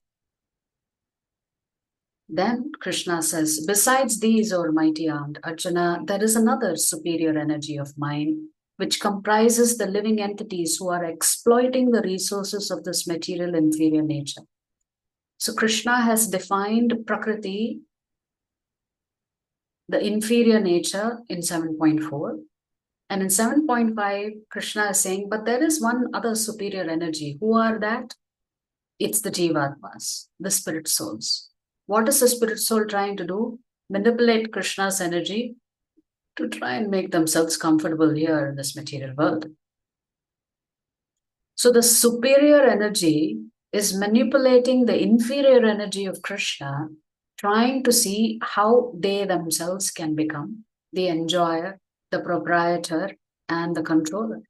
Then Krishna says, besides these, O mighty aunt Arjuna, there is another superior energy of mine, which comprises the living entities who are exploiting the resources of this material inferior nature. So Krishna has defined Prakriti, the inferior nature, in 7.4. And in 7.5, Krishna is saying, but there is one other superior energy. Who are that? It's the Jivatmas, the spirit souls. What is the spirit soul trying to do? Manipulate Krishna's energy to try and make themselves comfortable here in this material world. So the superior energy is manipulating the inferior energy of Krishna, trying to see how they themselves can become the enjoyer, the proprietor, and the controller.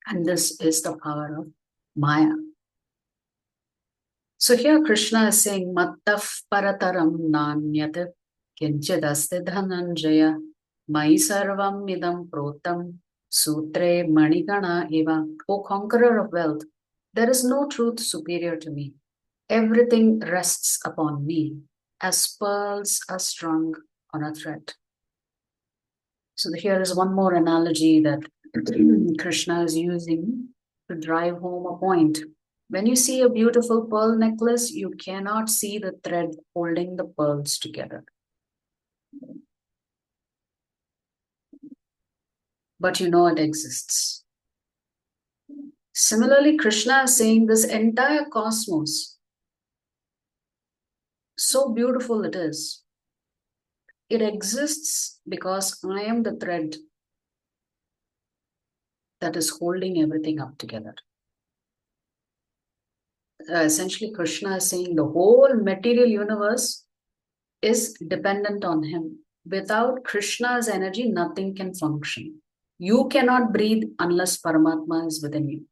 And this is the power of Maya. So here Krishna is saying, Mattaf parataram nanyat kinchadaste dhananjaya mai sarvam idam protam sutre manigana eva. O conqueror of wealth, there is no truth superior to me. Everything rests upon me, as pearls are strung on a thread. So here is one more analogy that Krishna is using to drive home a point. When you see a beautiful pearl necklace, you cannot see the thread holding the pearls together. But you know it exists. Similarly, Krishna is saying this entire cosmos, so beautiful it is. It exists because I am the thread that is holding everything up together. Essentially, Krishna is saying the whole material universe is dependent on him. Without Krishna's energy, nothing can function. You cannot breathe unless Paramatma is within you.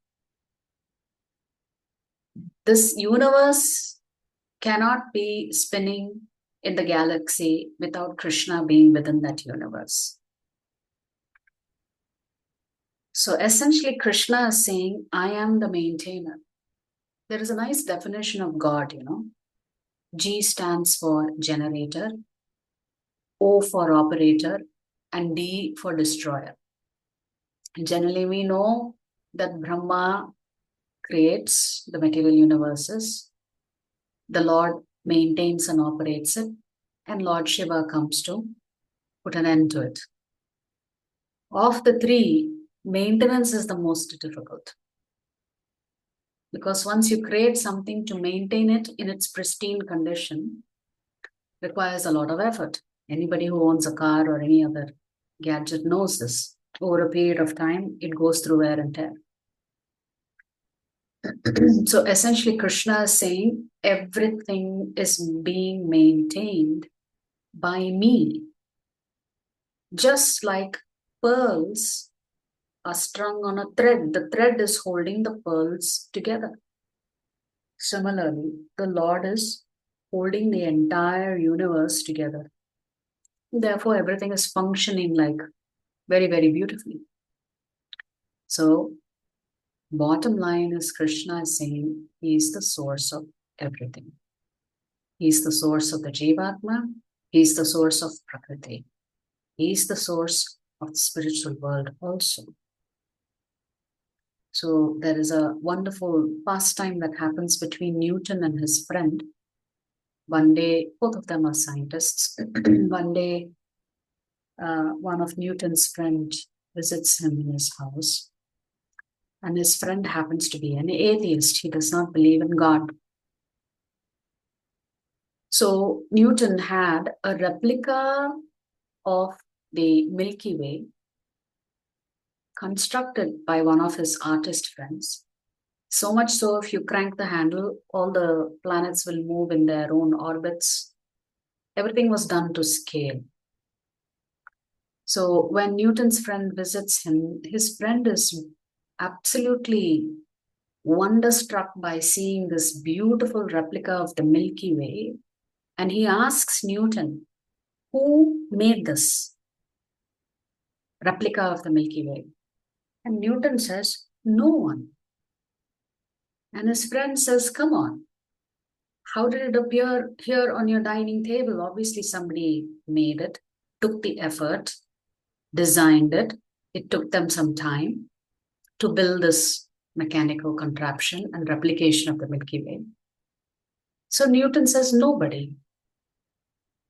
This universe cannot be spinning in the galaxy without Krishna being within that universe. So essentially, Krishna is saying, I am the maintainer. There is a nice definition of God, G stands for generator, O for operator, and D for destroyer. Generally, we know that Brahma creates the material universes, the Lord maintains and operates it, and Lord Shiva comes to put an end to it. Of the three, maintenance is the most difficult. Because once you create something, to maintain it in its pristine condition requires a lot of effort. Anybody who owns a car or any other gadget knows this. Over a period of time, it goes through wear and tear. So essentially, Krishna is saying everything is being maintained by me. Just like pearls are strung on a thread, the thread is holding the pearls together. Similarly, the Lord is holding the entire universe together. Therefore, everything is functioning like very, very beautifully. So, bottom line is Krishna is saying he is the source of everything. He is the source of the Jivatma. He is the source of Prakriti. He is the source of the spiritual world also. So there is a wonderful pastime that happens between Newton and his friend. One day, both of them are scientists. One day, one of Newton's friends visits him in his house. And his friend happens to be an atheist. He does not believe in God. So Newton had a replica of the Milky Way constructed by one of his artist friends. So much so, if you crank the handle, all the planets will move in their own orbits. Everything was done to scale. So when Newton's friend visits him, his friend is absolutely wonderstruck by seeing this beautiful replica of the Milky Way. And he asks Newton, who made this replica of the Milky Way? And Newton says, no one. And his friend says, come on. How did it appear here on your dining table? Obviously, somebody made it, took the effort, designed it. It took them some time to build this mechanical contraption and replication of the Milky Way. So Newton says, nobody.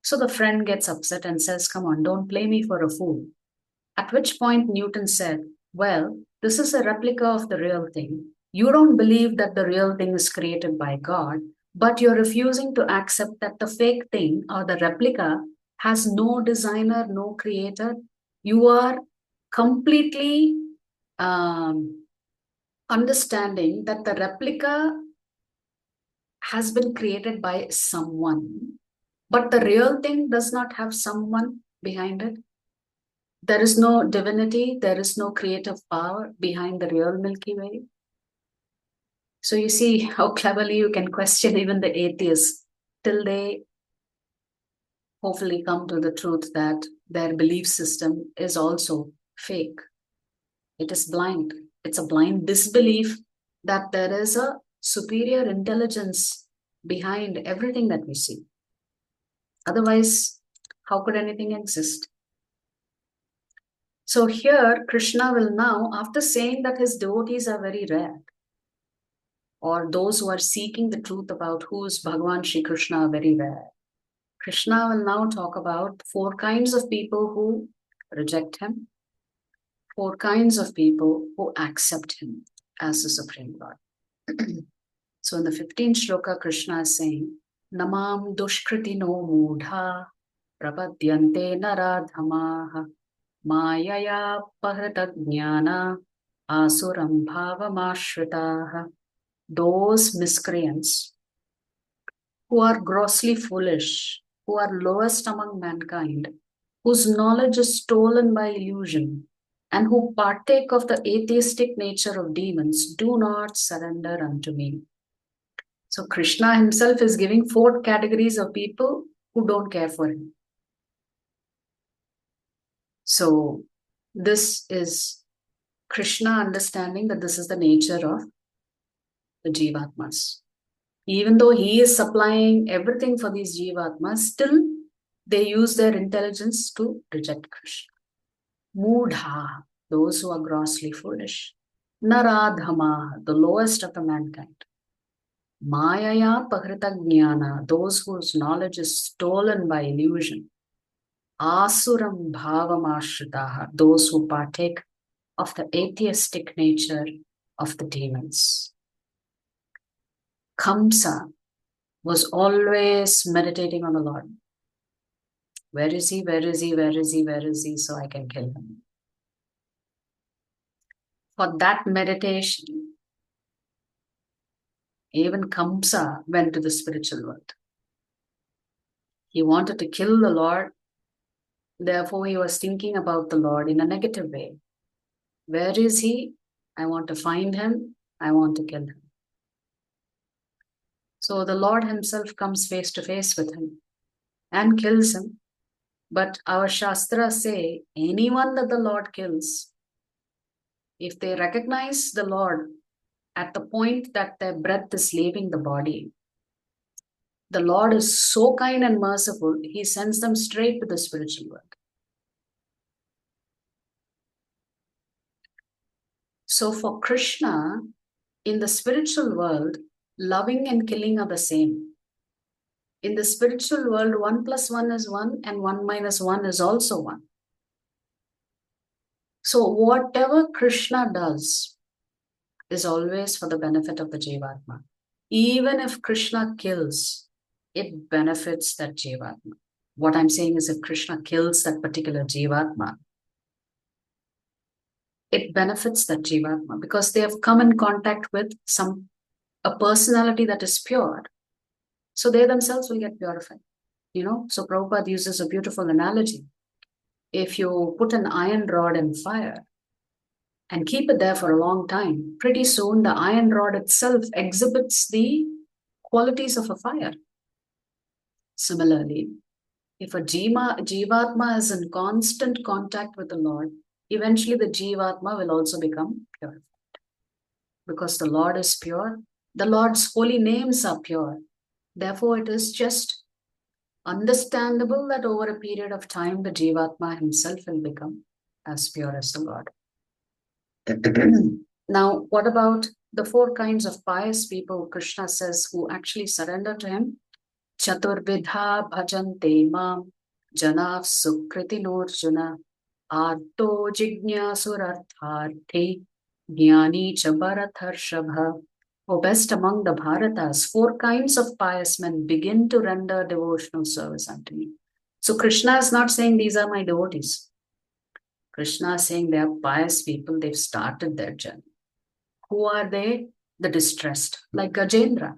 So the friend gets upset and says, come on, don't play me for a fool. At which point Newton said, well, this is a replica of the real thing. You don't believe that the real thing is created by God, but you're refusing to accept that the fake thing or the replica has no designer, no creator. You are completely understanding that the replica has been created by someone, but the real thing does not have someone behind it. There is no divinity, there is no creative power behind the real Milky Way. So you see how cleverly you can question even the atheists till they hopefully come to the truth that their belief system is also fake. It is blind. It's a blind disbelief that there is a superior intelligence behind everything that we see. Otherwise, how could anything exist? So here, Krishna will now, after saying that his devotees are very rare, or those who are seeking the truth about who is Bhagavan Shri Krishna are very rare, Krishna will now talk about 4 kinds of people who reject him, 4 kinds of people who accept him as the Supreme Lord. So in the 15th shloka, Krishna is saying, Namam dushkritino mudha prapadyante naradhamaha mayaya pahrata jnana asuram bhavamashvritaha. Those miscreants who are grossly foolish, who are lowest among mankind, whose knowledge is stolen by illusion, and who partake of the atheistic nature of demons, do not surrender unto me. So Krishna himself is giving 4 categories of people who don't care for him. So this is Krishna understanding that this is the nature of the Jivatmas. Even though he is supplying everything for these Jivatmas, still they use their intelligence to reject Krishna. Mudha, those who are grossly foolish. Naradhama, the lowest of the mankind. Mayaya pahrita jnana, those whose knowledge is stolen by illusion. Asuram bhavamashritaha, those who partake of the atheistic nature of the demons. Kamsa was always meditating on the Lord. Where is he? Where is he? Where is he? Where is he? So I can kill him. For that meditation, even Kamsa went to the spiritual world. He wanted to kill the Lord. Therefore, he was thinking about the Lord in a negative way. Where is he? I want to find him. I want to kill him. So the Lord himself comes face to face with him and kills him. But our Shastras say, anyone that the Lord kills, if they recognize the Lord at the point that their breath is leaving the body, the Lord is so kind and merciful, he sends them straight to the spiritual world. So for Krishna, in the spiritual world, loving and killing are the same. In the spiritual world, 1 plus 1 is 1 and 1 minus 1 is also 1. So whatever Krishna does is always for the benefit of the Jivatma. Even if Krishna kills, it benefits that Jivatma. What I'm saying is if Krishna kills that particular Jivatma, it benefits that Jivatma because they have come in contact with a personality that is pure. So they themselves will get purified. So Prabhupada uses a beautiful analogy. If you put an iron rod in fire and keep it there for a long time, pretty soon the iron rod itself exhibits the qualities of a fire. Similarly, if a Jivatma is in constant contact with the Lord, eventually the Jivatma will also become purified. Because the Lord is pure, the Lord's holy names are pure. Therefore, it is just understandable that over a period of time, the Jivatma himself will become as pure as the Lord. Now, what about the 4 kinds of pious people Krishna says who actually surrender to him? Chaturvidha bhajante mam janav sukritinurjuna arto jignyasurartharthi jnani cha bharatharshabha. O best among the Bharatas, 4 kinds of pious men begin to render devotional service unto me. So Krishna is not saying these are my devotees. Krishna is saying they are pious people. They've started their journey. Who are they? The distressed, like Gajendra.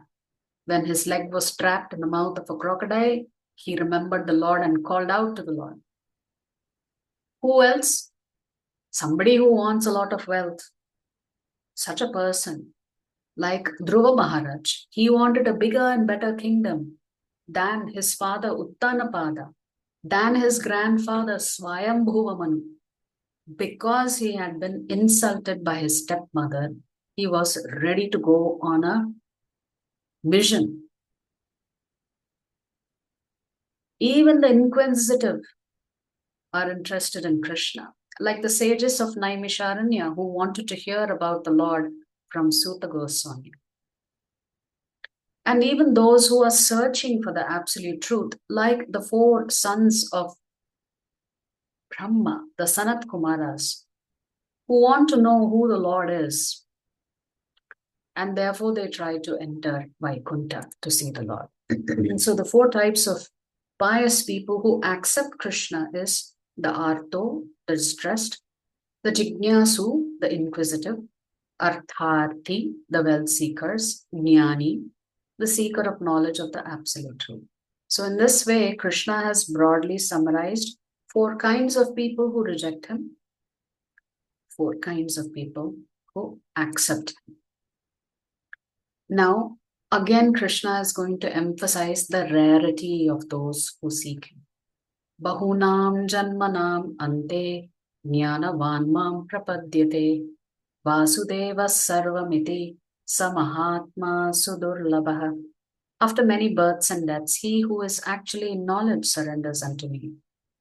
When his leg was trapped in the mouth of a crocodile, he remembered the Lord and called out to the Lord. Who else? Somebody who wants a lot of wealth. Such a person, like Dhruva Maharaj, he wanted a bigger and better kingdom than his father Uttanapada, than his grandfather Swayambhuva Manu. Because he had been insulted by his stepmother, he was ready to go on a mission. Even the inquisitive are interested in Krishna. like the sages of Naimisharanya who wanted to hear about the Lord from Sutta Goswami. And even those who are searching for the absolute truth, like the four sons of Brahma, the Sanat Kumaras, who want to know who the Lord is. And therefore they try to enter Vaikuntha to see the Lord. And so the four types of pious people who accept Krishna is the Arto, the distressed, the Jignasu, the inquisitive, Artharthi, the wealth seekers, Jnani, the seeker of knowledge of the absolute truth. So in this way, Krishna has broadly summarized four kinds of people who reject him, four kinds of people who accept him. Now, again, Krishna is going to emphasize the rarity of those who seek him. Bahunam janmanam ante jnanavan mam prapadyate vasudeva sarvamiti samahatma sudurlabha. After many births and deaths, he who is actually in knowledge surrenders unto me,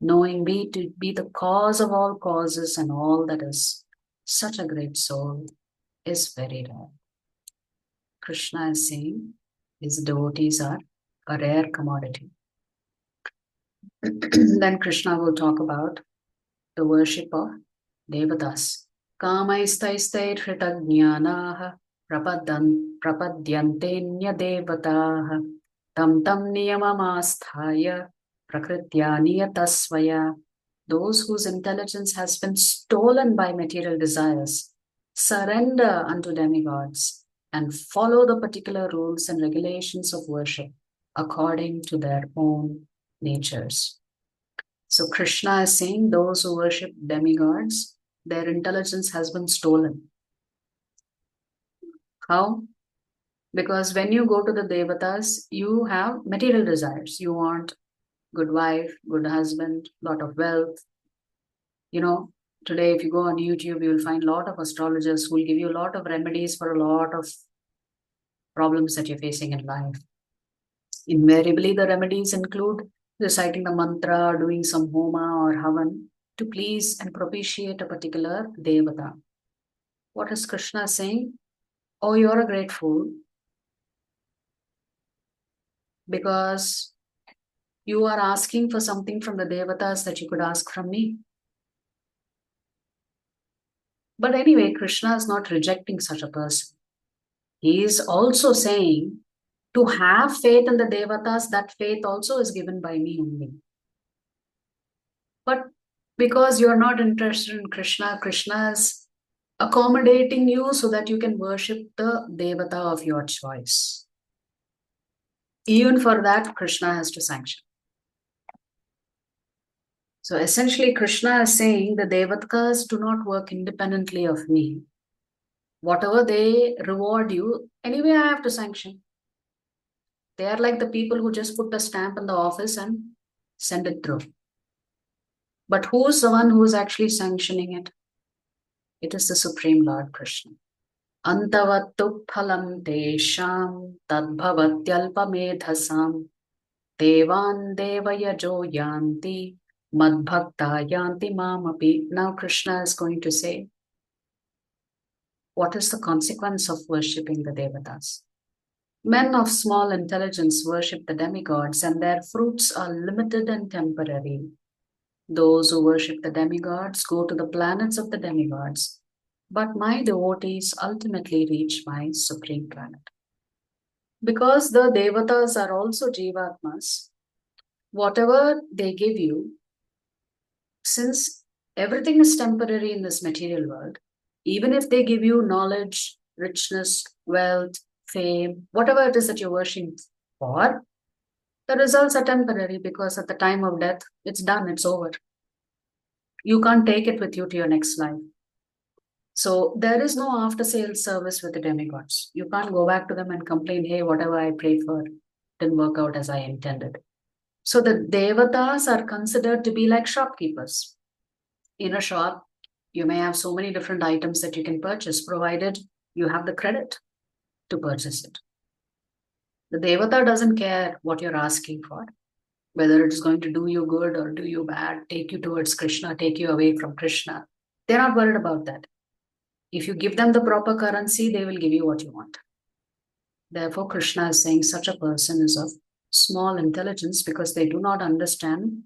knowing me to be the cause of all causes and all that is. Such a great soul is very rare. Krishna is saying his devotees are a rare commodity. Then Krishna will talk about the worship of Devatas. Kamaistaistai hritagnyanaha prapadyantenya devataha tam niyamamasthaya prakritya niyatasvaya. Those whose intelligence has been stolen by material desires surrender unto demigods and follow the particular rules and regulations of worship according to their own natures. So Krishna is saying those who worship demigods, their intelligence has been stolen. How? Because when you go to the devatas, you have material desires. You want good wife, good husband, lot of wealth. Today if you go on YouTube, you will find a lot of astrologers who will give you a lot of remedies for a lot of problems that you're facing in life. Invariably, the remedies include reciting the mantra, doing some homa or havan to please and propitiate a particular devata. What is Krishna saying? Oh, you're a great fool because you are asking for something from the devatas that you could ask from me. But anyway, Krishna is not rejecting such a person. He is also saying to have faith in the devatas, that faith also is given by me only. But because you're not interested in Krishna, Krishna is accommodating you so that you can worship the devata of your choice. Even for that, Krishna has to sanction. So essentially, Krishna is saying the devatas do not work independently of me. Whatever they reward you, anyway, I have to sanction. They are like the people who just put a stamp in the office and send it through. But who's the one who is actually sanctioning it? It is the Supreme Lord Krishna. Antavattu phalam tesham tadbhavatyalpamedhasam devan devayajo yanti madbhakta yanti mamapi. Now Krishna is going to say, what is the consequence of worshipping the devatas? Men of small intelligence worship the demigods and their fruits are limited and temporary. Those who worship the demigods go to the planets of the demigods, but my devotees ultimately reach my supreme planet. Because the devatas are also jivatmas, whatever they give you, since everything is temporary in this material world, even if they give you knowledge, richness, wealth, fame, whatever it is that you're worshiping for, the results are temporary because at the time of death, it's done, it's over. You can't take it with you to your next life. So there is no after sales service with the demigods. You can't go back to them and complain, hey, whatever I prayed for didn't work out as I intended. So the devatas are considered to be like shopkeepers. In a shop, you may have so many different items that you can purchase, provided you have the credit to purchase it. The devata doesn't care what you're asking for, whether it is going to do you good or do you bad, take you towards Krishna, take you away from Krishna. They're not worried about that. If you give them the proper currency, they will give you what you want. Therefore, Krishna is saying such a person is of small intelligence because they do not understand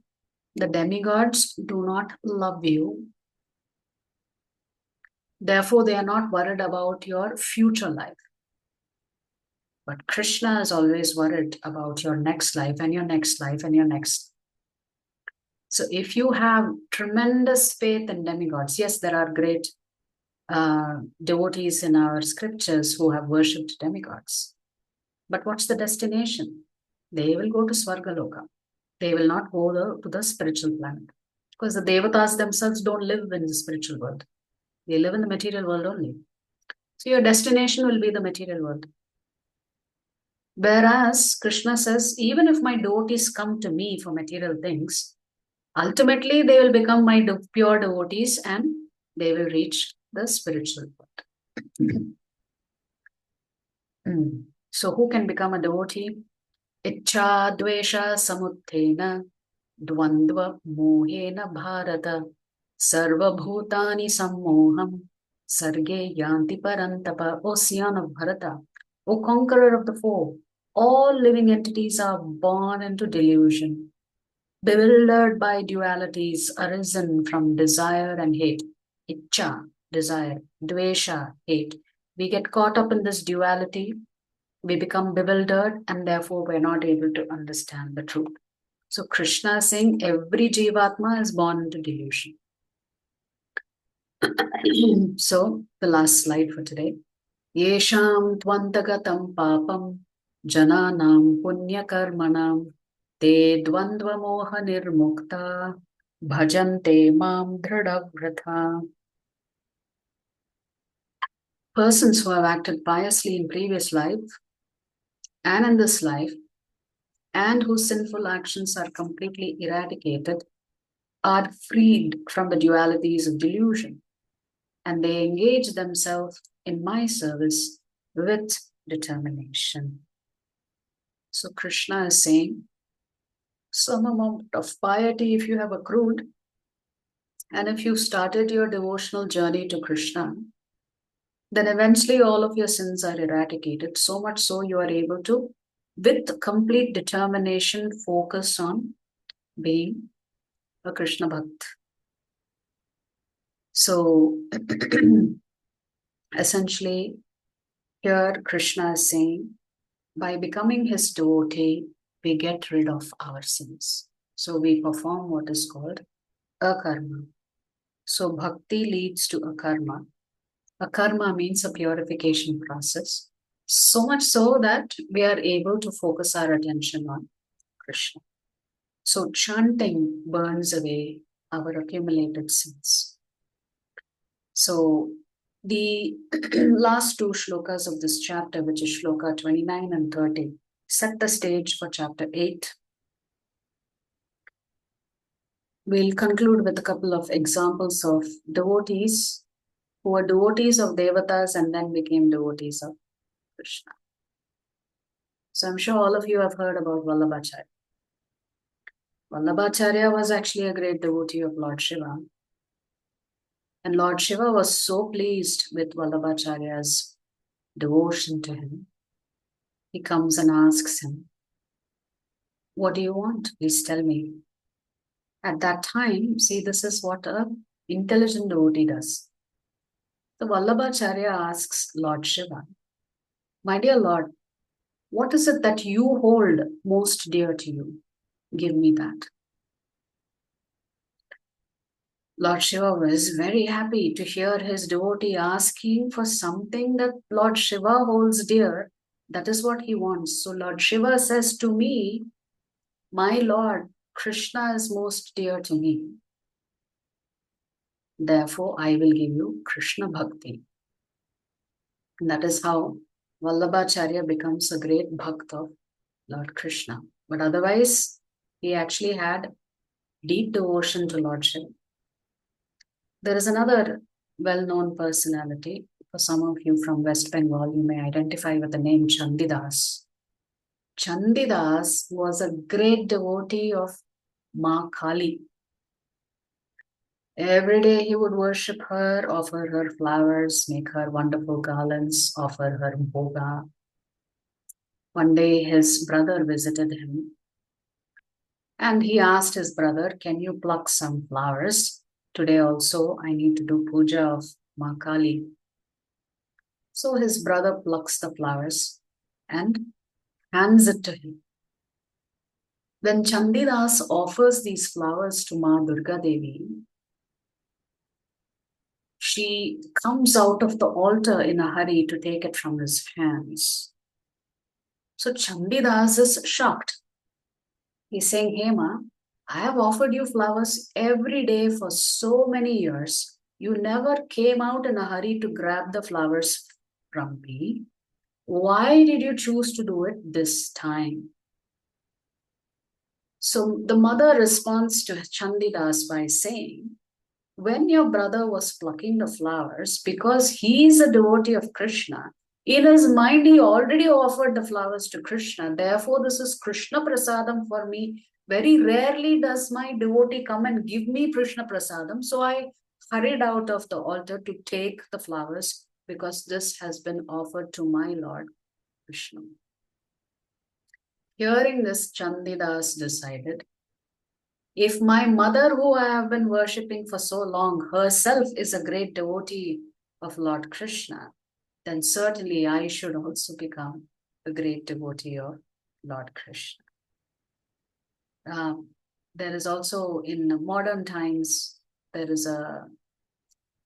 the demigods do not love you. Therefore, they are not worried about your future life. But Krishna is always worried about your next life and your next life and your next. So if you have tremendous faith in demigods, yes, there are great devotees in our scriptures who have worshipped demigods. But what's the destination? They will go to Svargaloka. They will not go to the spiritual planet. Because the devatas themselves don't live in the spiritual world. They live in the material world only. So your destination will be the material world. Whereas Krishna says, even if my devotees come to me for material things, ultimately they will become my pure devotees and they will reach the spiritual world. So who can become a devotee? Ichcha dvesha samuttena dvandva mohena bharata sarva bhutani sammoham sarge yanti parantapa. O Scion of Bharata, O conqueror of the four, all living entities are born into delusion, bewildered by dualities arisen from desire and hate. Ichcha, desire, dvesha, hate. We get caught up in this duality, we become bewildered, and therefore we're not able to understand the truth. So Krishna is saying every Jivatma is born into delusion. So the last slide for today. Yesham tvantagatam papam jananam punya karmanam te dvandva moha nirmukta bhajante mam dhradavrata. Persons who have acted piously in previous life and in this life and whose sinful actions are completely eradicated are freed from the dualities of delusion, and they engage themselves in my service with determination. So Krishna is saying, some amount of piety if you have accrued, and if you started your devotional journey to Krishna, then eventually all of your sins are eradicated, so much so you are able to, with complete determination, focus on being a Krishna Bhakt. So essentially, here Krishna is saying, by becoming his devotee, we get rid of our sins. So we perform what is called akarma. So bhakti leads to akarma. Akarma means a purification process, so much so that we are able to focus our attention on Krishna. So chanting burns away our accumulated sins. So the last two shlokas of this chapter, which is shloka 29 and 30, set the stage for chapter 8. We'll conclude with a couple of examples of devotees who were devotees of devatas and then became devotees of Krishna. So I'm sure all of you have heard about Vallabhacharya. Vallabhacharya was actually a great devotee of Lord Shiva. And Lord Shiva was so pleased with Vallabhacharya's devotion to him. He comes and asks him, what do you want? Please tell me. At that time, see, this is what an intelligent devotee does. So Vallabhacharya asks Lord Shiva, my dear Lord, what is it that you hold most dear to you? Give me that. Lord Shiva was very happy to hear his devotee asking for something that Lord Shiva holds dear. That is what he wants. So Lord Shiva says to me, my Lord, Krishna is most dear to me. Therefore, I will give you Krishna Bhakti. And that is how Vallabhacharya becomes a great Bhakt of Lord Krishna. But otherwise, he actually had deep devotion to Lord Shiva. There is another well-known personality. For some of you from West Bengal, you may identify with the name Chandidas. Chandidas was a great devotee of Ma Kali. Every day he would worship her, offer her flowers, make her wonderful garlands, offer her bhoga. One day his brother visited him and he asked his brother, "Can you pluck some flowers? Today also I need to do puja of Ma Kali." So his brother plucks the flowers and hands it to him. When Chandidas offers these flowers to Ma Durga Devi, she comes out of the altar in a hurry to take it from his hands. So Chandidas is shocked. He's saying, "Hey Ma, I have offered you flowers every day for so many years. You never came out in a hurry to grab the flowers from me. Why did you choose to do it this time?" So the mother responds to Chandidas by saying, when your brother was plucking the flowers, because he is a devotee of Krishna, in his mind he already offered the flowers to Krishna. Therefore, this is Krishna prasadam for me. Very rarely does my devotee come and give me Krishna prasadam. So I hurried out of the altar to take the flowers because this has been offered to my Lord Krishna. Hearing this, Chandidas decided, if my mother, who I have been worshipping for so long, herself is a great devotee of Lord Krishna, then certainly I should also become a great devotee of Lord Krishna. There is also, in modern times, there is a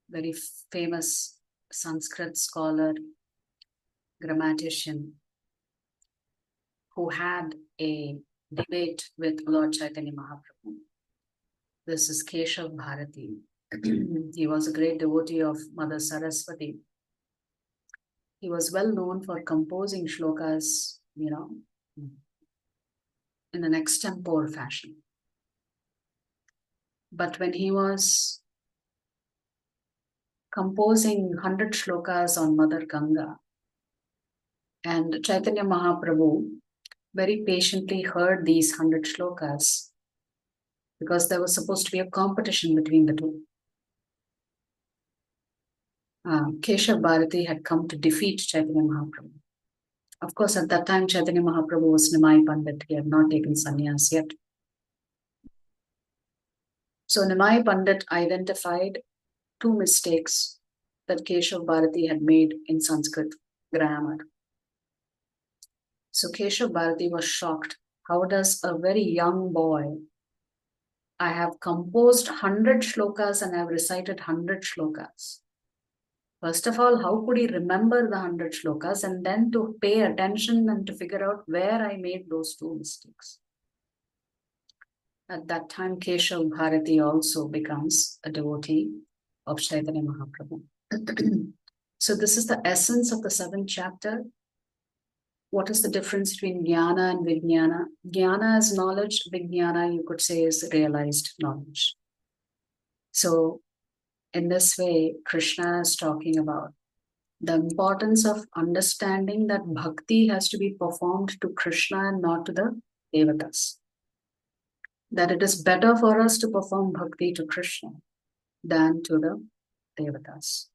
very famous Sanskrit scholar, grammatician, who had a debate with Lord Chaitanya Mahaprabhu. This is Keshav Bharati. He was a great devotee of Mother Saraswati. He was well known for composing shlokas, in an extempore fashion. But when he was composing 100 shlokas on Mother Ganga, and Chaitanya Mahaprabhu very patiently heard these 100 shlokas because there was supposed to be a competition between the two. Keshav Bharati had come to defeat Chaitanya Mahaprabhu. Of course, at that time, Chaitanya Mahaprabhu was Nimai Pandit. He had not taken sannyas yet. So Nimai Pandit identified two mistakes that Keshav Bharati had made in Sanskrit grammar. So Keshav Bharati was shocked. How does a very young boy, I have composed 100 shlokas and I have recited 100 shlokas. First of all, how could he remember the 100 shlokas and then to pay attention and to figure out where I made those two mistakes? At that time, Keshav Bharati also becomes a devotee of Chaitanya Mahaprabhu. So this is the essence of the 7th chapter. What is the difference between Jnana and Vignana? Jnana is knowledge, Vignana, you could say, is realized knowledge. So in this way, Krishna is talking about the importance of understanding that bhakti has to be performed to Krishna and not to the devatas. That it is better for us to perform bhakti to Krishna than to the devatas.